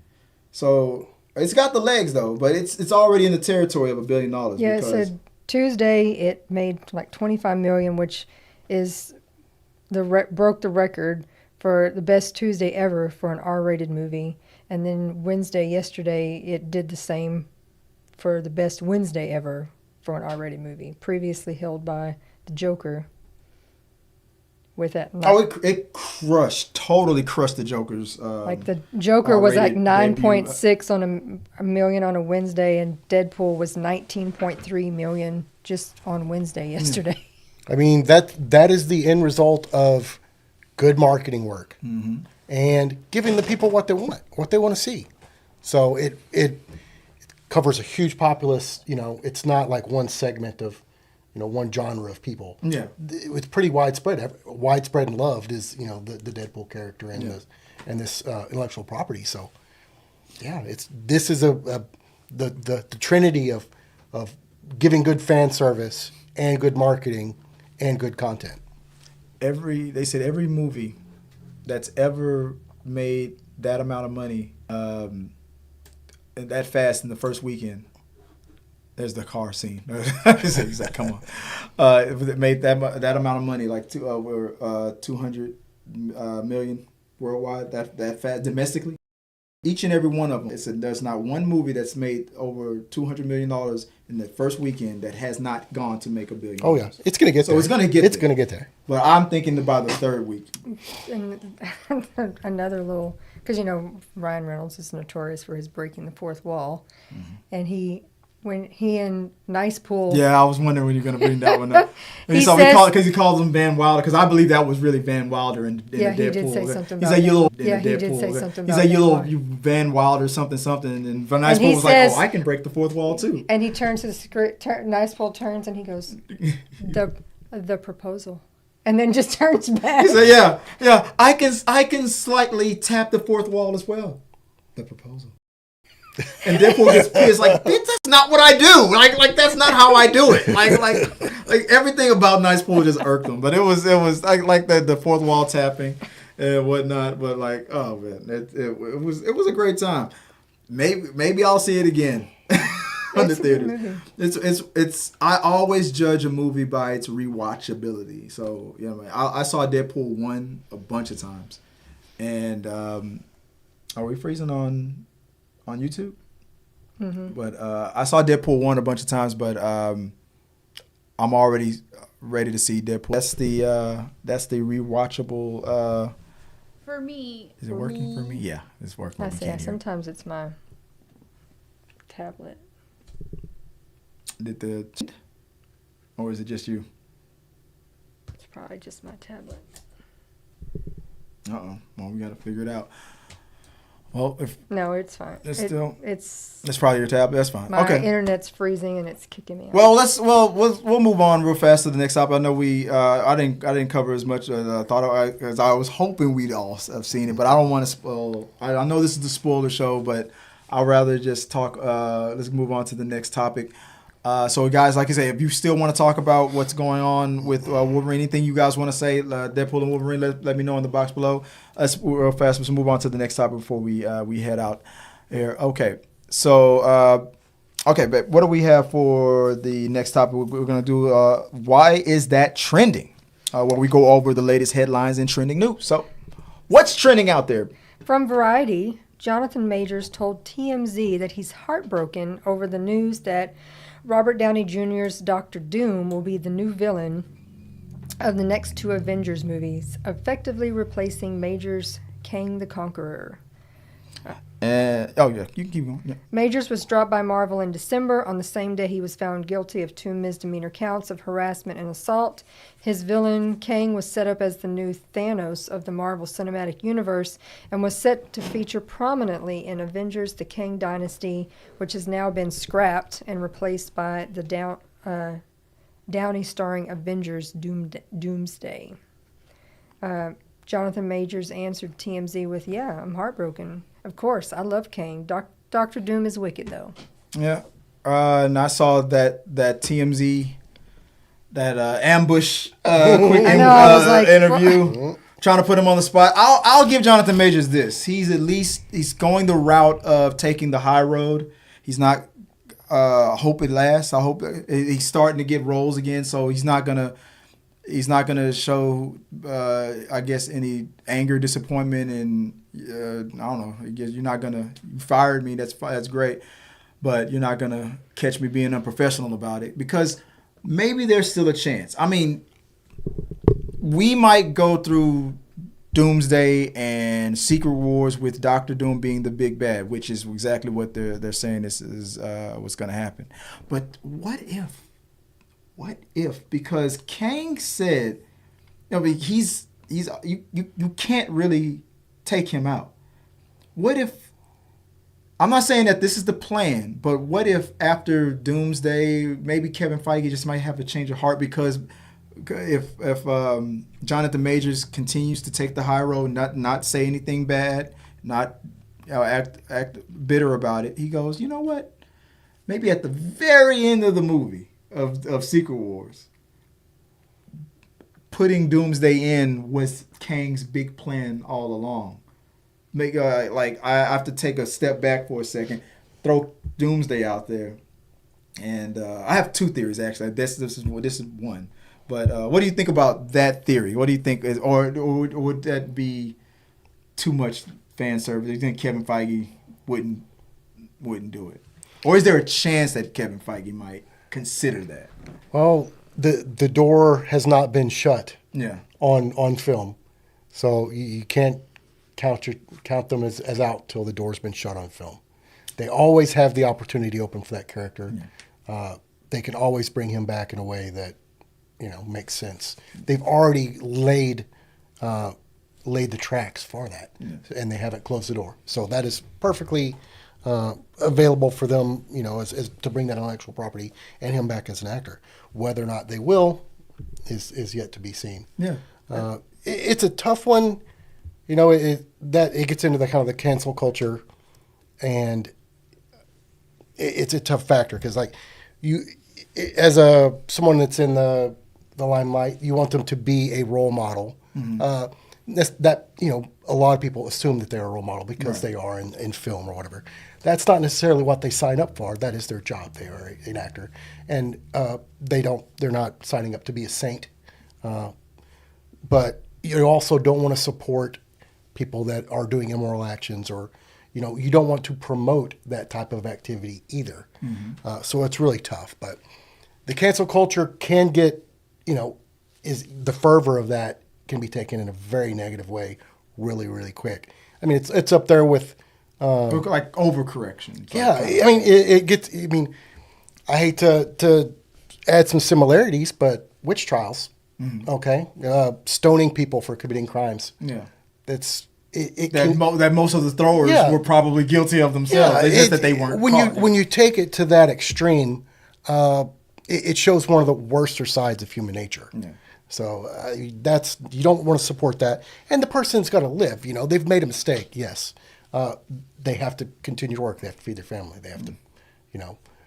[SPEAKER 1] So it's got the legs though, but it's already in the territory of $1 billion.
[SPEAKER 3] Yeah, so Tuesday it made like 25 million, which is broke the record for the best Tuesday ever for an R-rated movie. And then yesterday, it did the same for the best Wednesday ever for an R-rated movie, previously held by The Joker. With that,
[SPEAKER 1] it totally crushed the Joker's.
[SPEAKER 3] Like the Joker was like 9.6 on a million on a Wednesday, and Deadpool was 19.3 million just on Wednesday yesterday.
[SPEAKER 2] I mean, that is the end result of good marketing work and giving the people what they want to see. So it covers a huge populace. It's not like one segment of, one genre of people. Yeah, it's pretty widespread. Widespread and loved is the Deadpool character and this intellectual property. So yeah, this is the trinity of giving good fan service and good marketing and good content.
[SPEAKER 1] They said every movie that's ever made that amount of money that fast in the first weekend, there's the car scene. He's like, come on. It made that amount of money, like 200 million worldwide, that fast domestically. Each and every one of them. It said there's not one movie that's made over $200 million in the first weekend that has not gone to make $1 billion.
[SPEAKER 2] Oh yeah, it's gonna get there.
[SPEAKER 1] So it's gonna get there. But I'm thinking about the third week.
[SPEAKER 3] And another little, because Ryan Reynolds is notorious for his breaking the fourth wall, and when he and Nice Pool.
[SPEAKER 1] Yeah, I was wondering when you're going to bring that one up. Because he calls him Van Wilder, because I believe that was really Van Wilder in the Deadpool.
[SPEAKER 3] He did say something
[SPEAKER 1] He's
[SPEAKER 3] about
[SPEAKER 1] like, you
[SPEAKER 3] did say something
[SPEAKER 1] He's like, you Van Wilder something. And Nice Pool was like, I can break the fourth wall too.
[SPEAKER 3] And he turns to the script, Nice Pool turns and he goes, the proposal. And then just turns back.
[SPEAKER 1] He said, yeah, I can slightly tap the fourth wall as well. The proposal. And Deadpool gets pissed, like, that's not what I do. Like that's not how I do it. Like everything about Nice Pool just irked him. But it was like the fourth wall tapping and whatnot. But like, oh man, it was a great time. Maybe I'll see it again on the theater. It's I always judge a movie by its rewatchability. So I saw Deadpool 1 a bunch of times, and are we freezing on YouTube? Mm-hmm. But I saw Deadpool 1 a bunch of times, but I'm already ready to see Deadpool. That's the rewatchable.
[SPEAKER 4] For me,
[SPEAKER 1] is it working for me? Yeah, it's working.
[SPEAKER 3] I see. Sometimes it's my tablet.
[SPEAKER 1] Or is it just you?
[SPEAKER 3] It's probably just my tablet.
[SPEAKER 1] Well, we got to figure it out. Well,
[SPEAKER 3] no, it's fine.
[SPEAKER 1] It's probably your tablet. That's fine.
[SPEAKER 3] My internet's freezing and it's kicking me out.
[SPEAKER 1] Well, we'll move on real fast to the next topic. I know I didn't cover as much as I thought because I was hoping we'd all have seen it, but I don't want to spoil. I know this is the spoiler show, but I'd rather just talk. Let's move on to the next topic. So, guys, like I say, if you still want to talk about what's going on with Wolverine, anything you guys want to say, Deadpool and Wolverine, let me know in the box below. Let's real fast. Let's move on to the next topic before we head out here. Okay. So, but what do we have for the next topic? We're going to do why is that trending? Where we go over the latest headlines and trending news. So, what's trending out there?
[SPEAKER 3] From Variety, Jonathan Majors told TMZ that he's heartbroken over the news that Robert Downey Jr.'s Dr. Doom will be the new villain of the next 2 Avengers movies, effectively replacing Majors' Kang the Conqueror.
[SPEAKER 1] You can keep going. Yeah.
[SPEAKER 3] Majors was dropped by Marvel in December on the same day he was found guilty of 2 misdemeanor counts of harassment and assault. His villain, Kang, was set up as the new Thanos of the Marvel Cinematic Universe and was set to feature prominently in Avengers: The Kang Dynasty, which has now been scrapped and replaced by the Downey starring Avengers Doomsday. Jonathan Majors answered TMZ with, "Yeah, I'm heartbroken. Of course, I love Kang. Dr. Doom is wicked, though."
[SPEAKER 1] Yeah. And I saw that TMZ, that ambush interview, trying to put him on the spot. I'll give Jonathan Majors this. He's going the route of taking the high road. He's not. I hope it lasts. I hope he's starting to get roles again. So he's not gonna show, I guess, any anger, disappointment, and I don't know. I guess you're not gonna. You fired me. That's great, but you're not gonna catch me being unprofessional about it, because maybe there's still a chance. I mean, we might go through Doomsday and Secret Wars with Doctor Doom being the big bad, which is exactly what they're saying this is what's going to happen. But what if? What if? Because Kang said, you can't really take him out. What if? I'm not saying that this is the plan, but what if after Doomsday, maybe Kevin Feige just might have a change of heart, because if Jonathan Majors continues to take the high road, not say anything bad, not act bitter about it, he goes, you know what? Maybe at the very end of the movie of Secret Wars, putting Doomsday in was Kang's big plan all along. Make I have to take a step back for a second, throw Doomsday out there, and I have two theories actually. This is one. But what do you think about that theory? What do you think or would that be too much fan service? Do you think Kevin Feige wouldn't do it, or is there a chance that Kevin Feige might consider that?
[SPEAKER 2] Well, the door has not been shut.
[SPEAKER 1] Yeah.
[SPEAKER 2] On film, so you can't count them as out till the door's been shut on film. They always have the opportunity open for that character. Yeah. They can always bring him back in a way that makes sense. They've already laid the tracks for that, and they haven't closed the door. So that is perfectly available for them, as to bring that intellectual property and him back as an actor. Whether or not they will is yet to be seen.
[SPEAKER 1] Yeah,
[SPEAKER 2] it's a tough one. It gets into the kind of the cancel culture, and it's a tough factor because, like, you as someone that's in the limelight, you want them to be a role model. Mm-hmm. A lot of people assume that they're a role model because they are in film or whatever. That's not necessarily what they sign up for. That is their job. They are an actor, and they're not signing up to be a saint. But you also don't want to support people that are doing immoral actions, or you don't want to promote that type of activity either. Mm-hmm. So it's really tough. But the cancel culture can get, is the fervor of that can be taken in a very negative way really, really quick. I mean, it's up there with
[SPEAKER 1] like overcorrection.
[SPEAKER 2] Yeah, I mean, it gets. I mean, I hate to add some similarities, but witch trials, okay, stoning people for committing crimes.
[SPEAKER 1] Yeah,
[SPEAKER 2] that's
[SPEAKER 1] that most of the throwers were probably guilty of themselves. It's just that they weren't.
[SPEAKER 2] When you take it to that extreme, it shows one of the worser sides of human nature. Yeah. So you don't want to support that, and the person's got to live. They've made a mistake. Yes, they have to continue to work. They have to feed their family. They have to,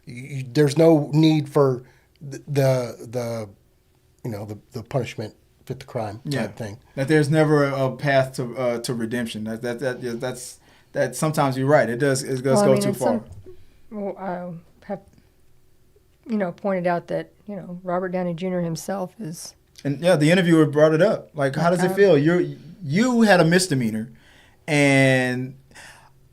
[SPEAKER 2] there's no need for the punishment fit the crime type thing.
[SPEAKER 1] That there's never a path to redemption. That sometimes you're right. It does go too far.
[SPEAKER 3] I have pointed out that Robert Downey Jr. himself is.
[SPEAKER 1] And the interviewer brought it up. Like, how does it feel? You had a misdemeanor, and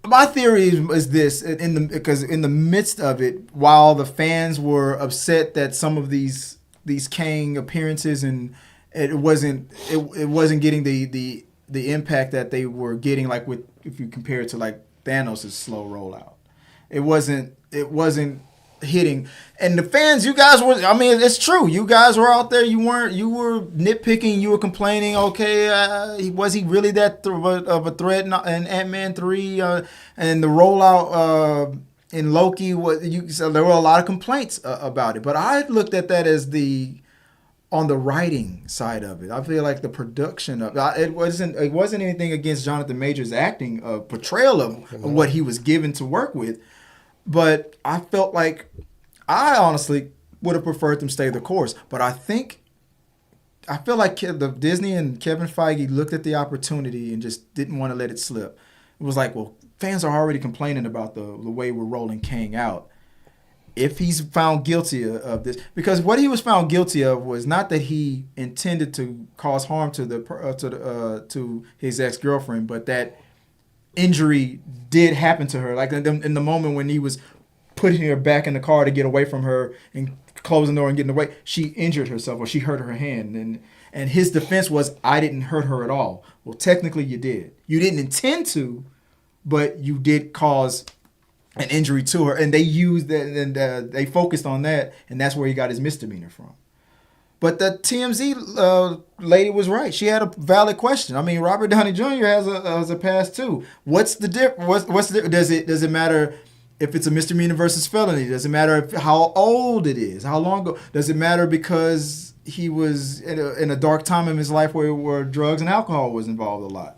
[SPEAKER 1] my theory is this: because in the midst of it, while the fans were upset that some of these Kang appearances and it wasn't getting the impact that they were getting, like if you compare it to like Thanos' slow rollout, it wasn't hitting. And the fans, you guys were, I mean, it's true, you guys were out there, you were nitpicking, you were complaining, okay, was he really that of a threat in Ant-Man 3, and the rollout in Loki, so there were a lot of complaints about it, but I looked at that as the on the writing side of it. I feel like the production of it wasn't anything against Jonathan Majors' acting portrayal of what he was given to work with, but I felt like I honestly would have preferred them stay the course. But I feel like the Disney and Kevin Feige looked at the opportunity and just didn't want to let it slip. It was like, well, fans are already complaining about the way we're rolling Kang out. If he's found guilty of this, because what he was found guilty of was not that he intended to cause harm to his ex-girlfriend, but that injury did happen to her. Like in the moment when he was putting her back in the car to get away from her and closing the door and getting away, she injured herself or she hurt her hand. And his defense was, I didn't hurt her at all. Well, technically you did. You didn't intend to, but you did cause an injury to her, and they used that, and they focused on that, and that's where he got his misdemeanor from. But the TMZ lady was right; she had a valid question. I mean, Robert Downey Jr. has a past too. What's the difference? What's the does it matter if it's a misdemeanor versus felony? Does it matter how old it is? How long ago? Does it matter because he was in a dark time in his life where drugs and alcohol was involved a lot?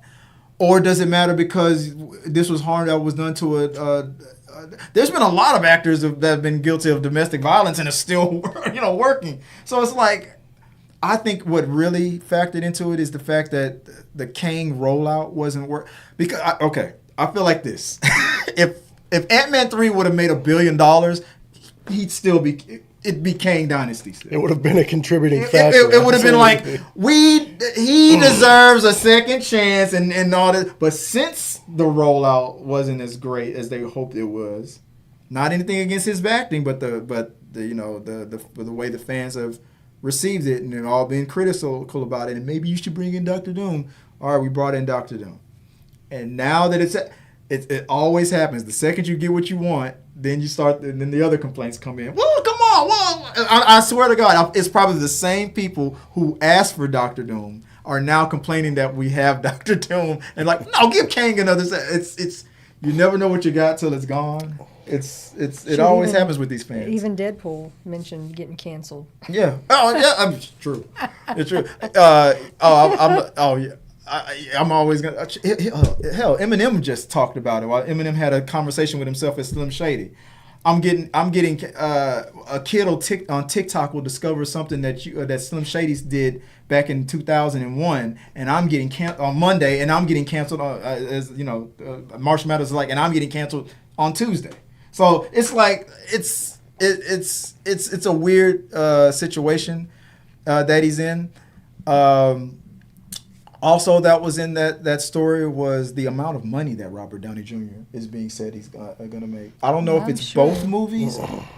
[SPEAKER 1] Or does it matter because this was harm that was done to there's been a lot of actors that have been guilty of domestic violence and are still, working. So it's like, I think what really factored into it is the fact that the Kang rollout wasn't work. Because I feel like this: if Ant-Man 3 would have made $1 billion, he'd still be. It'd be Kang Dynasty still.
[SPEAKER 2] It would have been a contributing factor.
[SPEAKER 1] It would have been like, he deserves a second chance and all that. But since the rollout wasn't as great as they hoped it was, not anything against his acting, but the way the fans have received it and they're all being critical about it. And maybe you should bring in Dr. Doom. All right, we brought in Dr. Doom. And now that it always happens. The second you get what you want, then then the other complaints come in. Well, come on, I swear to God, it's probably the same people who asked for Dr. Doom are now complaining that we have Dr. Doom and like, no, give Kang another. It's you never know what you got till it's gone. It always happens with these fans.
[SPEAKER 3] Even Deadpool mentioned getting canceled.
[SPEAKER 1] Yeah. Oh yeah. It's true. It's true. I'm always gonna. Hell, Eminem just talked about it. While Eminem had a conversation with himself as Slim Shady. I'm getting. A kid on TikTok will discover something that Slim Shady did back in 2001, and I'm getting on Monday, and I'm getting canceled March Madness and I'm getting canceled on Tuesday. So it's like it's a weird situation that he's in. Also, that was in that story was the amount of money that Robert Downey Jr. is being said he's going to make. I don't know if it's both movies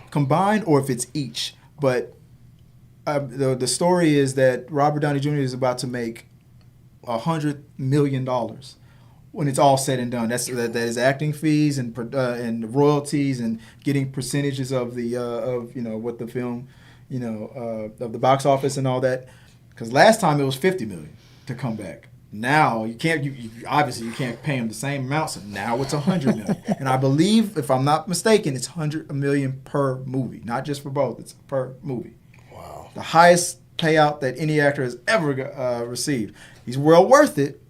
[SPEAKER 1] combined or if it's each. But the story is that Robert Downey Jr. is about to make $100 million when it's all said and done. That is acting fees and royalties and getting percentages of the what the film of the box office and all that. Because last time it was $50 million. To come back. Now you can't. Obviously you can't pay him the same amount. So now it's $100 million, and I believe, if I'm not mistaken, it's $100 million per movie, not just for both. It's per movie.
[SPEAKER 2] Wow.
[SPEAKER 1] The highest payout that any actor has ever received. He's well worth it.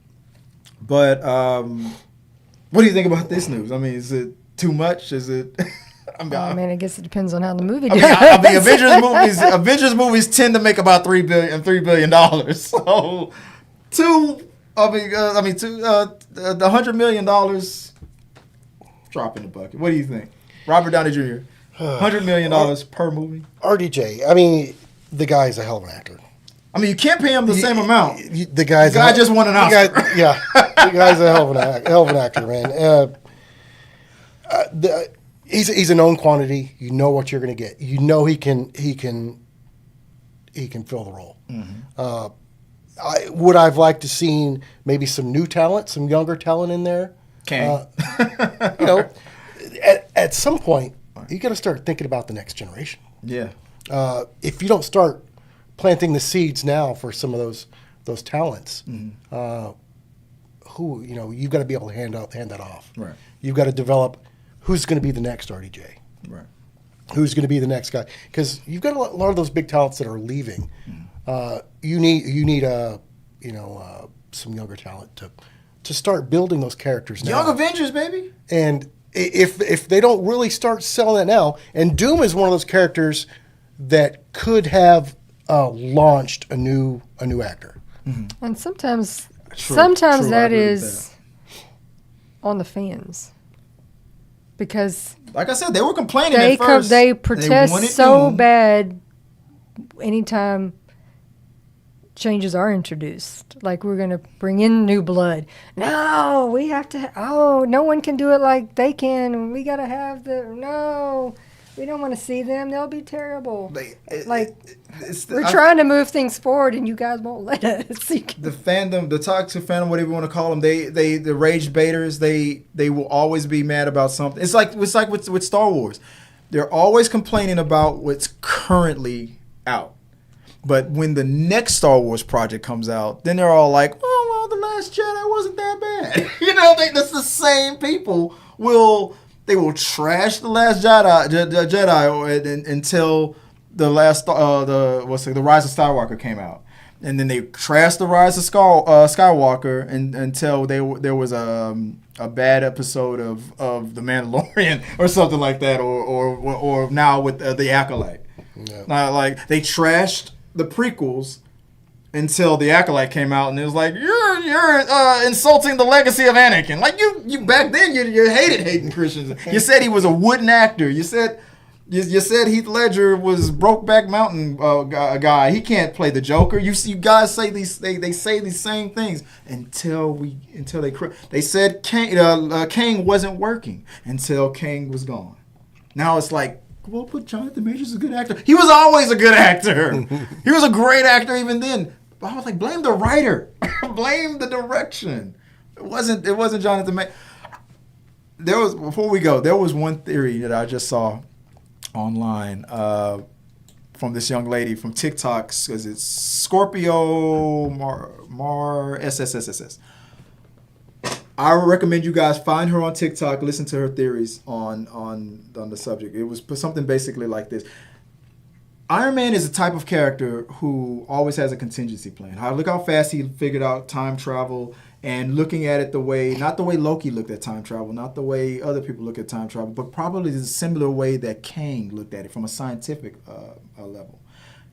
[SPEAKER 1] But what do you think about this news? I mean, is it too much? Is it?
[SPEAKER 3] I guess it depends on how the movie does.
[SPEAKER 1] I mean, Avengers movies tend to make about $3 billion. So. The $100 million drop in the bucket. What do you think? Robert Downey Jr., $100 million per movie?
[SPEAKER 2] RDJ, I mean, the guy's a hell of an actor.
[SPEAKER 1] I mean, you can't pay him the same amount.
[SPEAKER 2] The guy
[SPEAKER 1] just won an Oscar.
[SPEAKER 2] The guy's a hell of an actor, man. He's a known quantity. You know what you're going to get. You know he can fill the role. Mm-hmm. Would I've liked to seen maybe some new talent, some younger talent in there? At some point, you got to start thinking about the next generation.
[SPEAKER 1] Yeah.
[SPEAKER 2] If you don't start planting the seeds now for some of those talents, mm-hmm. You've got to be able to hand that off.
[SPEAKER 1] Right.
[SPEAKER 2] You've got to develop who's going to be the next RDJ.
[SPEAKER 1] Right.
[SPEAKER 2] Who's going to be the next guy? Because you've got a lot of those big talents that are leaving. Mm-hmm. You need some younger talent to start building those characters now.
[SPEAKER 1] Young Avengers, baby.
[SPEAKER 2] And if they don't really start selling that now, and Doom is one of those characters that could have launched a new actor.
[SPEAKER 3] Mm-hmm. And sometimes
[SPEAKER 1] True,
[SPEAKER 3] that is on the fans, because
[SPEAKER 1] like I said, they were complaining at first.
[SPEAKER 3] They protest so bad anytime changes are introduced. Like, we're going to bring in new blood. No, we have to. No one can do it like they can. We got to have no. We don't want to see them. They'll be terrible. We're trying to move things forward, and you guys won't let us.
[SPEAKER 1] The fandom, the toxic fandom, whatever you want to call them, the rage baiters, they will always be mad about something. It's like with Star Wars. They're always complaining about what's currently out. But when the next Star Wars project comes out, then they're all like, "Oh, well, The Last Jedi wasn't that bad." That's the same people They will trash The Last Jedi until the Rise of Skywalker came out, and then they trashed the Rise of Skywalker until there was a bad episode of The Mandalorian or something like that, or now with the Acolyte. Yeah. Like, they trashed the prequels until the Acolyte came out, and it was like, you're insulting the legacy of Anakin. Like, you back then you hated hating Christians. You said he was a wooden actor. You said Heath Ledger was Brokeback Mountain guy. He can't play the Joker. You guys say they say these same things until they said Kang wasn't working until Kang was gone. Now it's like, well, but Jonathan Majors is a good actor. He was always a good actor. He was a great actor even then. But I was like, blame the writer. Blame the direction. It wasn't Jonathan Majors. Before we go, there was one theory that I just saw online from this young lady from TikTok, because it's Scorpio Mar SSSSS. I would recommend you guys find her on TikTok, listen to her theories on the subject. It was something basically like this. Iron Man is a type of character who always has a contingency plan. Look how fast he figured out time travel, and looking at it not the way Loki looked at time travel, not the way other people look at time travel, but probably the similar way that Kang looked at it from a scientific level.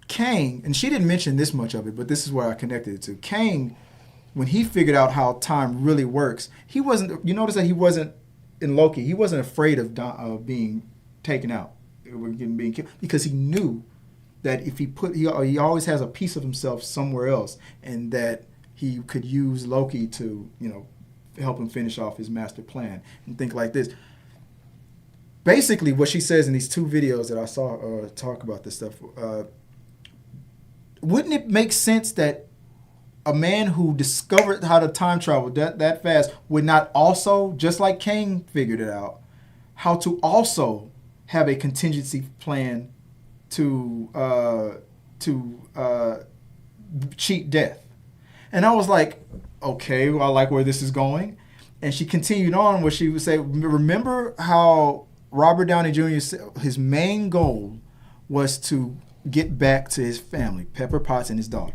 [SPEAKER 1] Kang, and she didn't mention this much of it, but this is where I connected it to. Kang, when he figured out how time really works, you notice that he wasn't, in Loki, he wasn't afraid of being taken out, being killed, because he knew that if he always has a piece of himself somewhere else, and that he could use Loki to, help him finish off his master plan. And think like this. Basically, what she says in these two videos that I saw talk about this stuff, wouldn't it make sense that a man who discovered how to time travel that fast would not also, just like Kang figured it out, how to also have a contingency plan to cheat death? And I was like, okay, well, I like where this is going. And she continued on where she would say, remember how Robert Downey Jr., his main goal was to get back to his family, Pepper Potts and his daughter,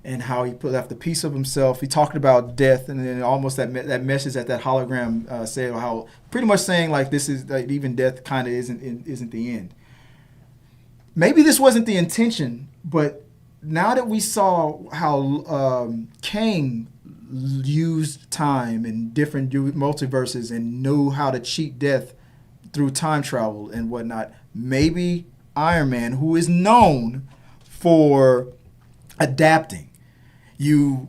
[SPEAKER 1] and how he left a piece of himself. He talked about death, and then almost that message that hologram said, how pretty much saying like this is like even death kind of isn't the end. Maybe this wasn't the intention, but now that we saw how Kang used time in different multiverses and knew how to cheat death through time travel and whatnot, maybe Iron Man, who is known for adapting, his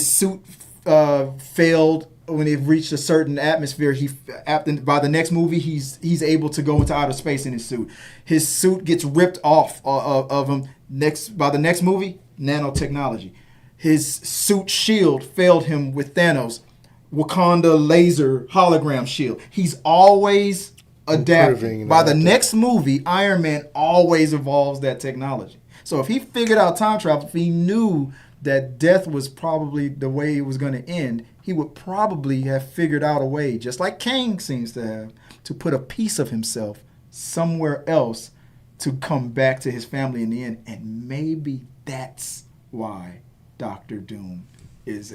[SPEAKER 1] suit failed when it reached a certain atmosphere. By the next movie, he's able to go into outer space in his suit. His suit gets ripped off of him. By the next movie, nanotechnology. His suit shield failed him with Thanos. Wakanda laser hologram shield. He's always adapting. By the next movie, Iron Man always evolves that technology. So if he figured out time travel, if he knew that death was probably the way it was going to end, he would probably have figured out a way, just like Kang seems to have, to put a piece of himself somewhere else to come back to his family in the end, and maybe that's why Doctor Doom is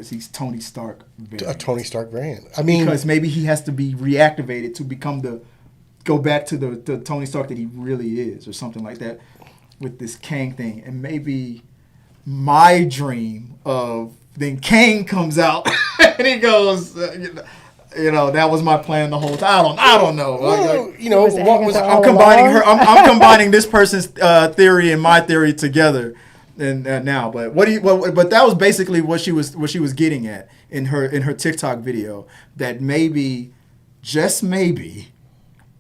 [SPEAKER 1] he's Tony Stark variant.
[SPEAKER 2] A Tony Stark variant. I mean,
[SPEAKER 1] because maybe he has to be reactivated to go back to the Tony Stark that he really is, or something like that, with this Kang thing. And maybe my dream of then Kang comes out and he goes, that was my plan the whole time. I don't know. I'm combining this person's theory and my theory together. And now, but but that was basically what she was getting at in her TikTok video, that maybe, just maybe,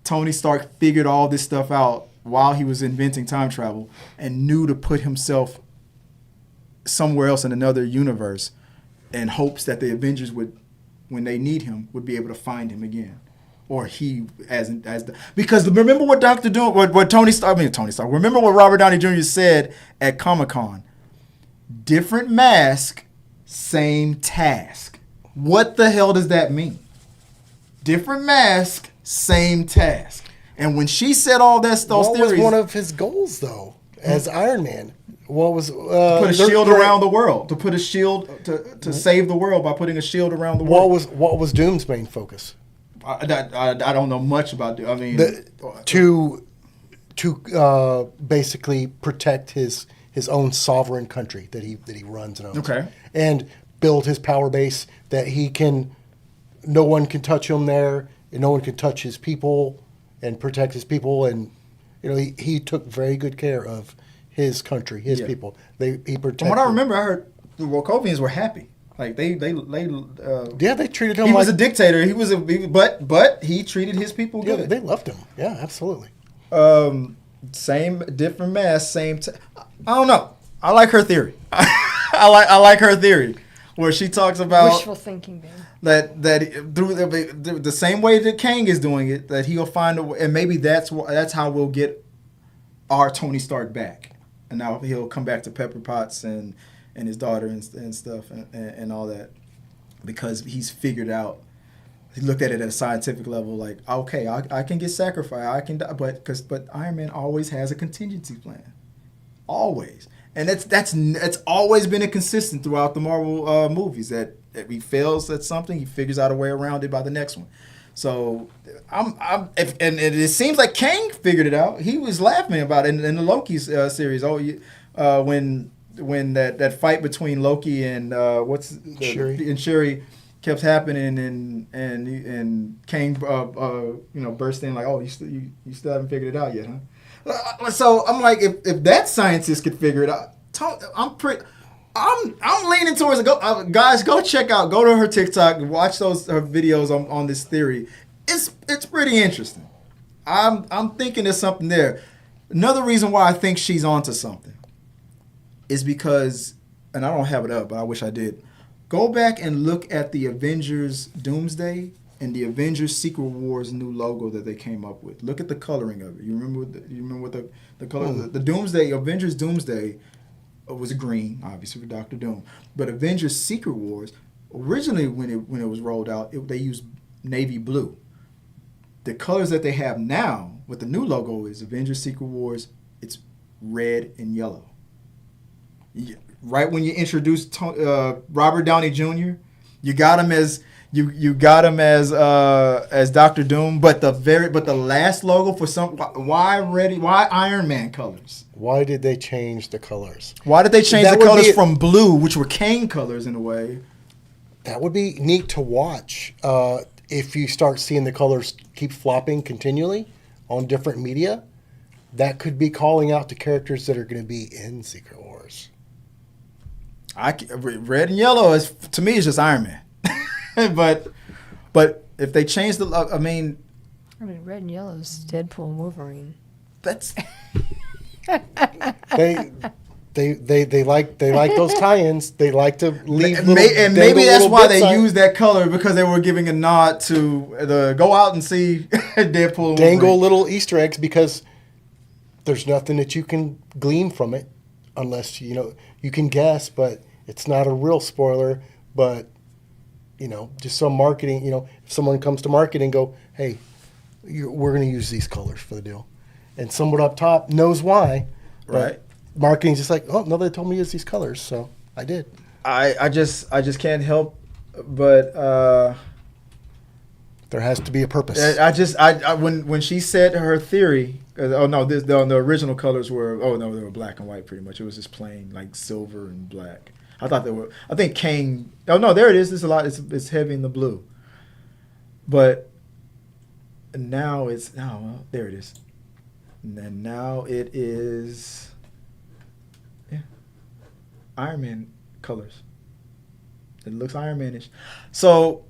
[SPEAKER 1] Tony Stark figured all this stuff out while he was inventing time travel and knew to put himself somewhere else in another universe, in hopes that the Avengers would, when they need him, would be able to find him again. Or he because remember what Tony Stark. Remember what Robert Downey Jr. said at Comic-Con. Different mask, same task. What the hell does that mean? Different mask, same task. And when she said all that stuff,
[SPEAKER 2] what was one of his goals though, as Iron Man? What was
[SPEAKER 1] to put a shield around the world? To put a shield to save the world by putting a shield around the world.
[SPEAKER 2] What was Doom's main focus?
[SPEAKER 1] I don't know much about it. I mean,
[SPEAKER 2] to basically protect his own sovereign country that he runs and owns.
[SPEAKER 1] Okay.
[SPEAKER 2] And build his power base that no one can touch him there, and no one can touch his people and protect his people. And he took very good care of his country, his people. He protected.
[SPEAKER 1] From what I remember, I heard the Wakovians were happy. Like they
[SPEAKER 2] they treated him.
[SPEAKER 1] He was a dictator. But he treated his people good.
[SPEAKER 2] Yeah, they loved him. Yeah, absolutely.
[SPEAKER 1] Same, different mask, same. I don't know. I like her theory. I like her theory, where she talks about
[SPEAKER 3] wishful thinking, man.
[SPEAKER 1] That through the same way that Kang is doing it, that he'll find a way, and maybe that's how we'll get our Tony Stark back, and now he'll come back to Pepper Potts and his daughter and stuff and all that, because he's figured out. He looked at it at a scientific level, like, okay, I can get sacrificed, I can die, but Iron Man always has a contingency plan, always, and that's always been a consistent throughout the Marvel movies, that if he fails at something, he figures out a way around it by the next one. So and it seems like Kang figured it out. He was laughing about it in the Loki series. When that fight between Loki and Shuri kept happening, and Kang burst in like, oh, you still haven't figured it out yet, huh? So I'm like, if that scientist could figure it out, I'm leaning towards it. Guys, go to her TikTok, watch her videos on this theory. It's pretty interesting. I'm thinking there's something there. Another reason why I think she's onto something is because, and I don't have it up, but I wish I did. Go back and look at the Avengers Doomsday and the Avengers Secret Wars new logo that they came up with. Look at the coloring of it. You remember what the color? The Doomsday, Avengers Doomsday was green, obviously for Dr. Doom. But Avengers Secret Wars, originally when it was rolled out, they used navy blue. The colors that they have now with the new logo is Avengers Secret Wars. It's red and yellow. Right when you introduced Robert Downey Jr., you got him as Dr. Doom, but the last logo why Iron Man colors?
[SPEAKER 2] Why did they change the colors?
[SPEAKER 1] Why did they change the colors from blue, which were Kang colors in a way?
[SPEAKER 2] That would be neat to watch. If you start seeing the colors keep flopping continually on different media, that could be calling out to characters that are going to be in Secret Wars.
[SPEAKER 1] Red and yellow to me is just Iron Man, but if they change I mean,
[SPEAKER 3] red and yellow is Deadpool and Wolverine.
[SPEAKER 1] That's
[SPEAKER 2] they like those tie-ins. They like to leave
[SPEAKER 1] maybe that's why they use that color, because they were giving a nod to the go out and see Deadpool and
[SPEAKER 2] dangle
[SPEAKER 1] Wolverine.
[SPEAKER 2] Little Easter eggs, because there's nothing that you can glean from it unless you can guess, but it's not a real spoiler. But just some marketing. If someone comes to marketing, go, hey, we're going to use these colors for the deal. and someone up top knows why.
[SPEAKER 1] Right.
[SPEAKER 2] Marketing's just like, oh, no, they told me it's these colors, so I did.
[SPEAKER 1] I just can't help but
[SPEAKER 2] there has to be a purpose.
[SPEAKER 1] When she said her theory, the original colors were they were black and white pretty much. It was just plain like silver and black. I think Kang. Oh no, there it is. There's a lot. It's heavy in the blue. But now there it is. And then now it is Iron Man colors. It looks Iron Man-ish. So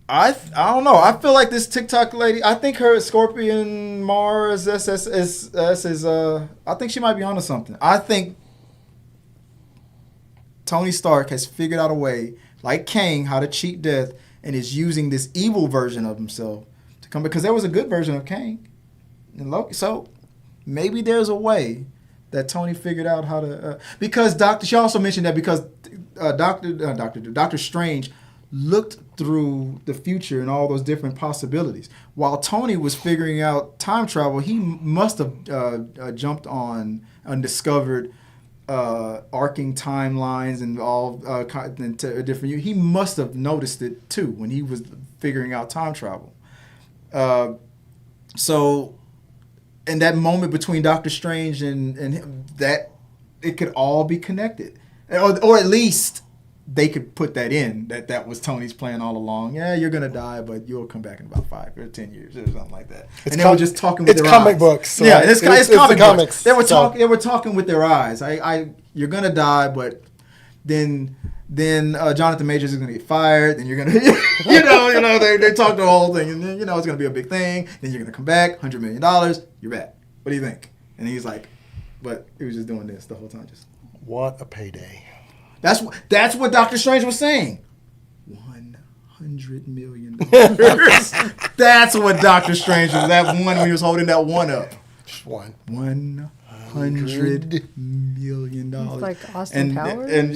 [SPEAKER 1] I don't know. I feel like this TikTok lady, I think her Scorpion Mars is I think she might be onto something. I think Tony Stark has figured out a way, like Kang, how to cheat death, and is using this evil version of himself to come, because there was a good version of Kang and Loki. So maybe there's a way that Tony figured out how to because she also mentioned that because Doctor Strange looked through the future and all those different possibilities. While Tony was figuring out time travel, he must have jumped on undiscovered arcing timelines and all different. He must have noticed it too when he was figuring out time travel. So, in that moment between Doctor Strange and him, that it could all be connected, or at least they could put that in that was Tony's plan all along. Yeah, you're gonna die, but you'll come back in about 5 or 10 years or something like that. And they were just talking with their eyes. It's
[SPEAKER 2] comic books. So
[SPEAKER 1] yeah, it's comic books. They were talking with their eyes. You're gonna die, but then Jonathan Majors is gonna get fired. Then you're gonna, they talk the whole thing, and then it's gonna be a big thing. Then you're gonna come back, $100 million. You're back. What do you think? And he's like, but he was just doing this the whole time. Just
[SPEAKER 2] what a payday.
[SPEAKER 1] That's what Doctor Strange was saying. $100 million. That's what Doctor Strange was. That one when he was holding that one up.
[SPEAKER 2] Just one.
[SPEAKER 1] $100 million.
[SPEAKER 3] It's like Austin Powers.
[SPEAKER 1] And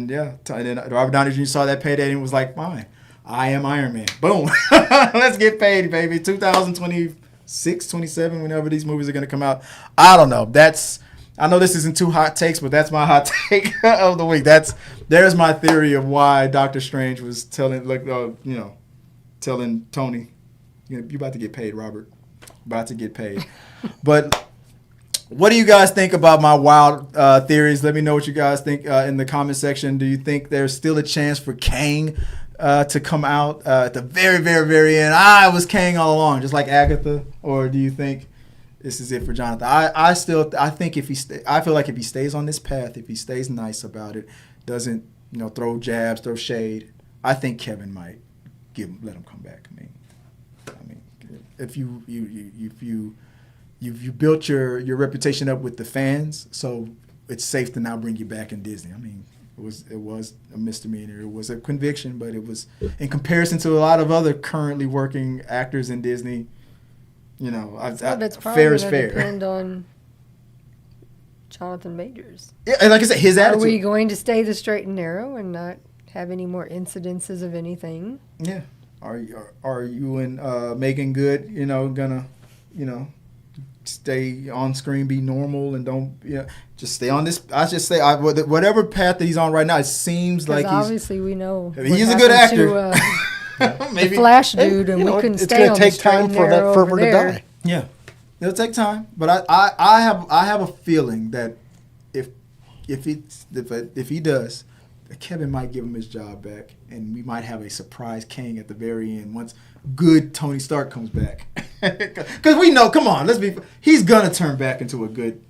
[SPEAKER 1] then Robert Downey Jr. saw that payday and was like, fine, I am Iron Man. Boom. Let's get paid, baby. 2026, 27, whenever these movies are going to come out. I don't know. I know this isn't two hot takes, but that's my hot take of the week. There's my theory of why Doctor Strange was telling Tony, you're about to get paid, Robert. About to get paid. But what do you guys think about my wild theories? Let me know what you guys think in the comment section. Do you think there's still a chance for Kang to come out at the very, very, very end? I was Kang all along, just like Agatha. Or do you think this is it for Jonathan? I think I feel like if he stays on this path, if he stays nice about it, doesn't throw jabs, throw shade, I think Kevin might let him come back. I mean, if you built your reputation up with the fans, so it's safe to now bring you back in Disney. I mean, it was a misdemeanor. It was a conviction, but it was in comparison to a lot of other currently working actors in Disney.
[SPEAKER 3] That's
[SPEAKER 1] fair is fair.
[SPEAKER 3] Depend on Jonathan Majors.
[SPEAKER 1] Yeah, and like I said, his attitude.
[SPEAKER 3] Are we going to stay the straight and narrow and not have any more incidences of anything?
[SPEAKER 1] Yeah. Are you and Megan Good, gonna, stay on screen, be normal, and don't, just stay on this? I just say whatever path that he's on right now, it seems like
[SPEAKER 3] obviously we know
[SPEAKER 1] he's a good actor.
[SPEAKER 3] Maybe the Flash dude, and we couldn't stay on the straight and narrow. It's going to take time for that fervor to die.
[SPEAKER 1] Yeah, it'll take time, but I have a feeling that if he does, Kevin might give him his job back, and we might have a surprise Kang at the very end once good Tony Stark comes back. Because we know, come on, he's gonna turn back into a good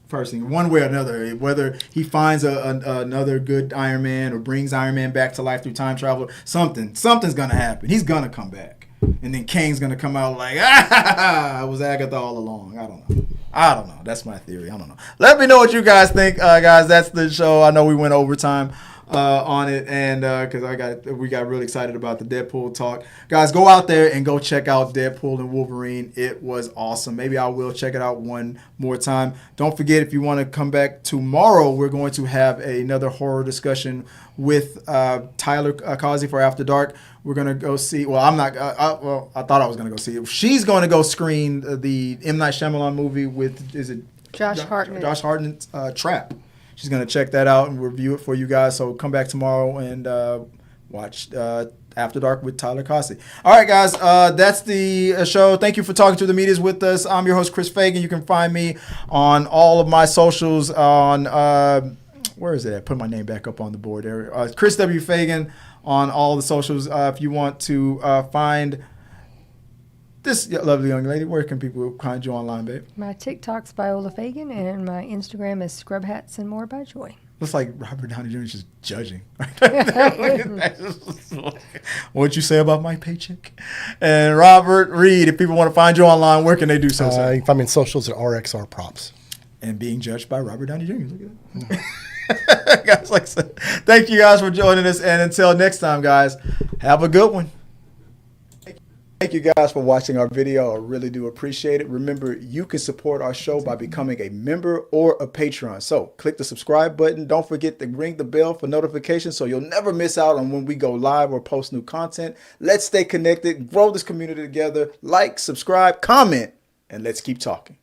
[SPEAKER 1] person one way or another. Whether he finds another good Iron Man or brings Iron Man back to life through time travel, something's gonna happen. He's gonna come back, and then Kang's gonna come out like, I was Agatha all along. I don't know. That's my theory. I don't know. Let me know what you guys think, guys. That's the show. I know we went overtime. on it, and because we got really excited about the Deadpool talk. Guys, go out there and go check out Deadpool and Wolverine. It was awesome. Maybe I will check it out one more time. Don't forget, if you want to come back tomorrow, we're going to have another horror discussion with Tyler Causey for After Dark. We're gonna go see. Well, I'm not. Well, I thought I was gonna go see it. She's going to go screen the M. Night Shyamalan movie with
[SPEAKER 3] Josh Hartnett.
[SPEAKER 1] Josh Hartnett's Trap. She's going to check that out and review it for you guys. So come back tomorrow and watch After Dark with Tyler Causey. All right, guys. That's the show. Thank you for talking to the medias with us. I'm your host, Chris Fagan. You can find me on all of my socials on, where is it at? Put my name back up on the board there. Chris W. Fagan on all the socials. If you want to find this lovely young lady, where can people find you online, babe?
[SPEAKER 3] My TikTok's Viola Fagan, and my Instagram is Scrub Hats and More by Joy.
[SPEAKER 1] Looks like Robert Downey Jr. is just judging. What'd you say about my paycheck? And Robert Reed, if people want to find you online, where can they do so?
[SPEAKER 2] You can find me in socials at RXR Props.
[SPEAKER 1] And being judged by Robert Downey Jr. Look at that. Guys, like I said, thank you guys for joining us. And until next time, guys, have a good one. Thank you guys for watching our video. I really do appreciate it. Remember, you can support our show by becoming a member or a Patreon. So click the subscribe button. Don't forget to ring the bell for notifications so you'll never miss out on when we go live or post new content. Let's stay connected, grow this community together. Like, subscribe, comment, and let's keep talking.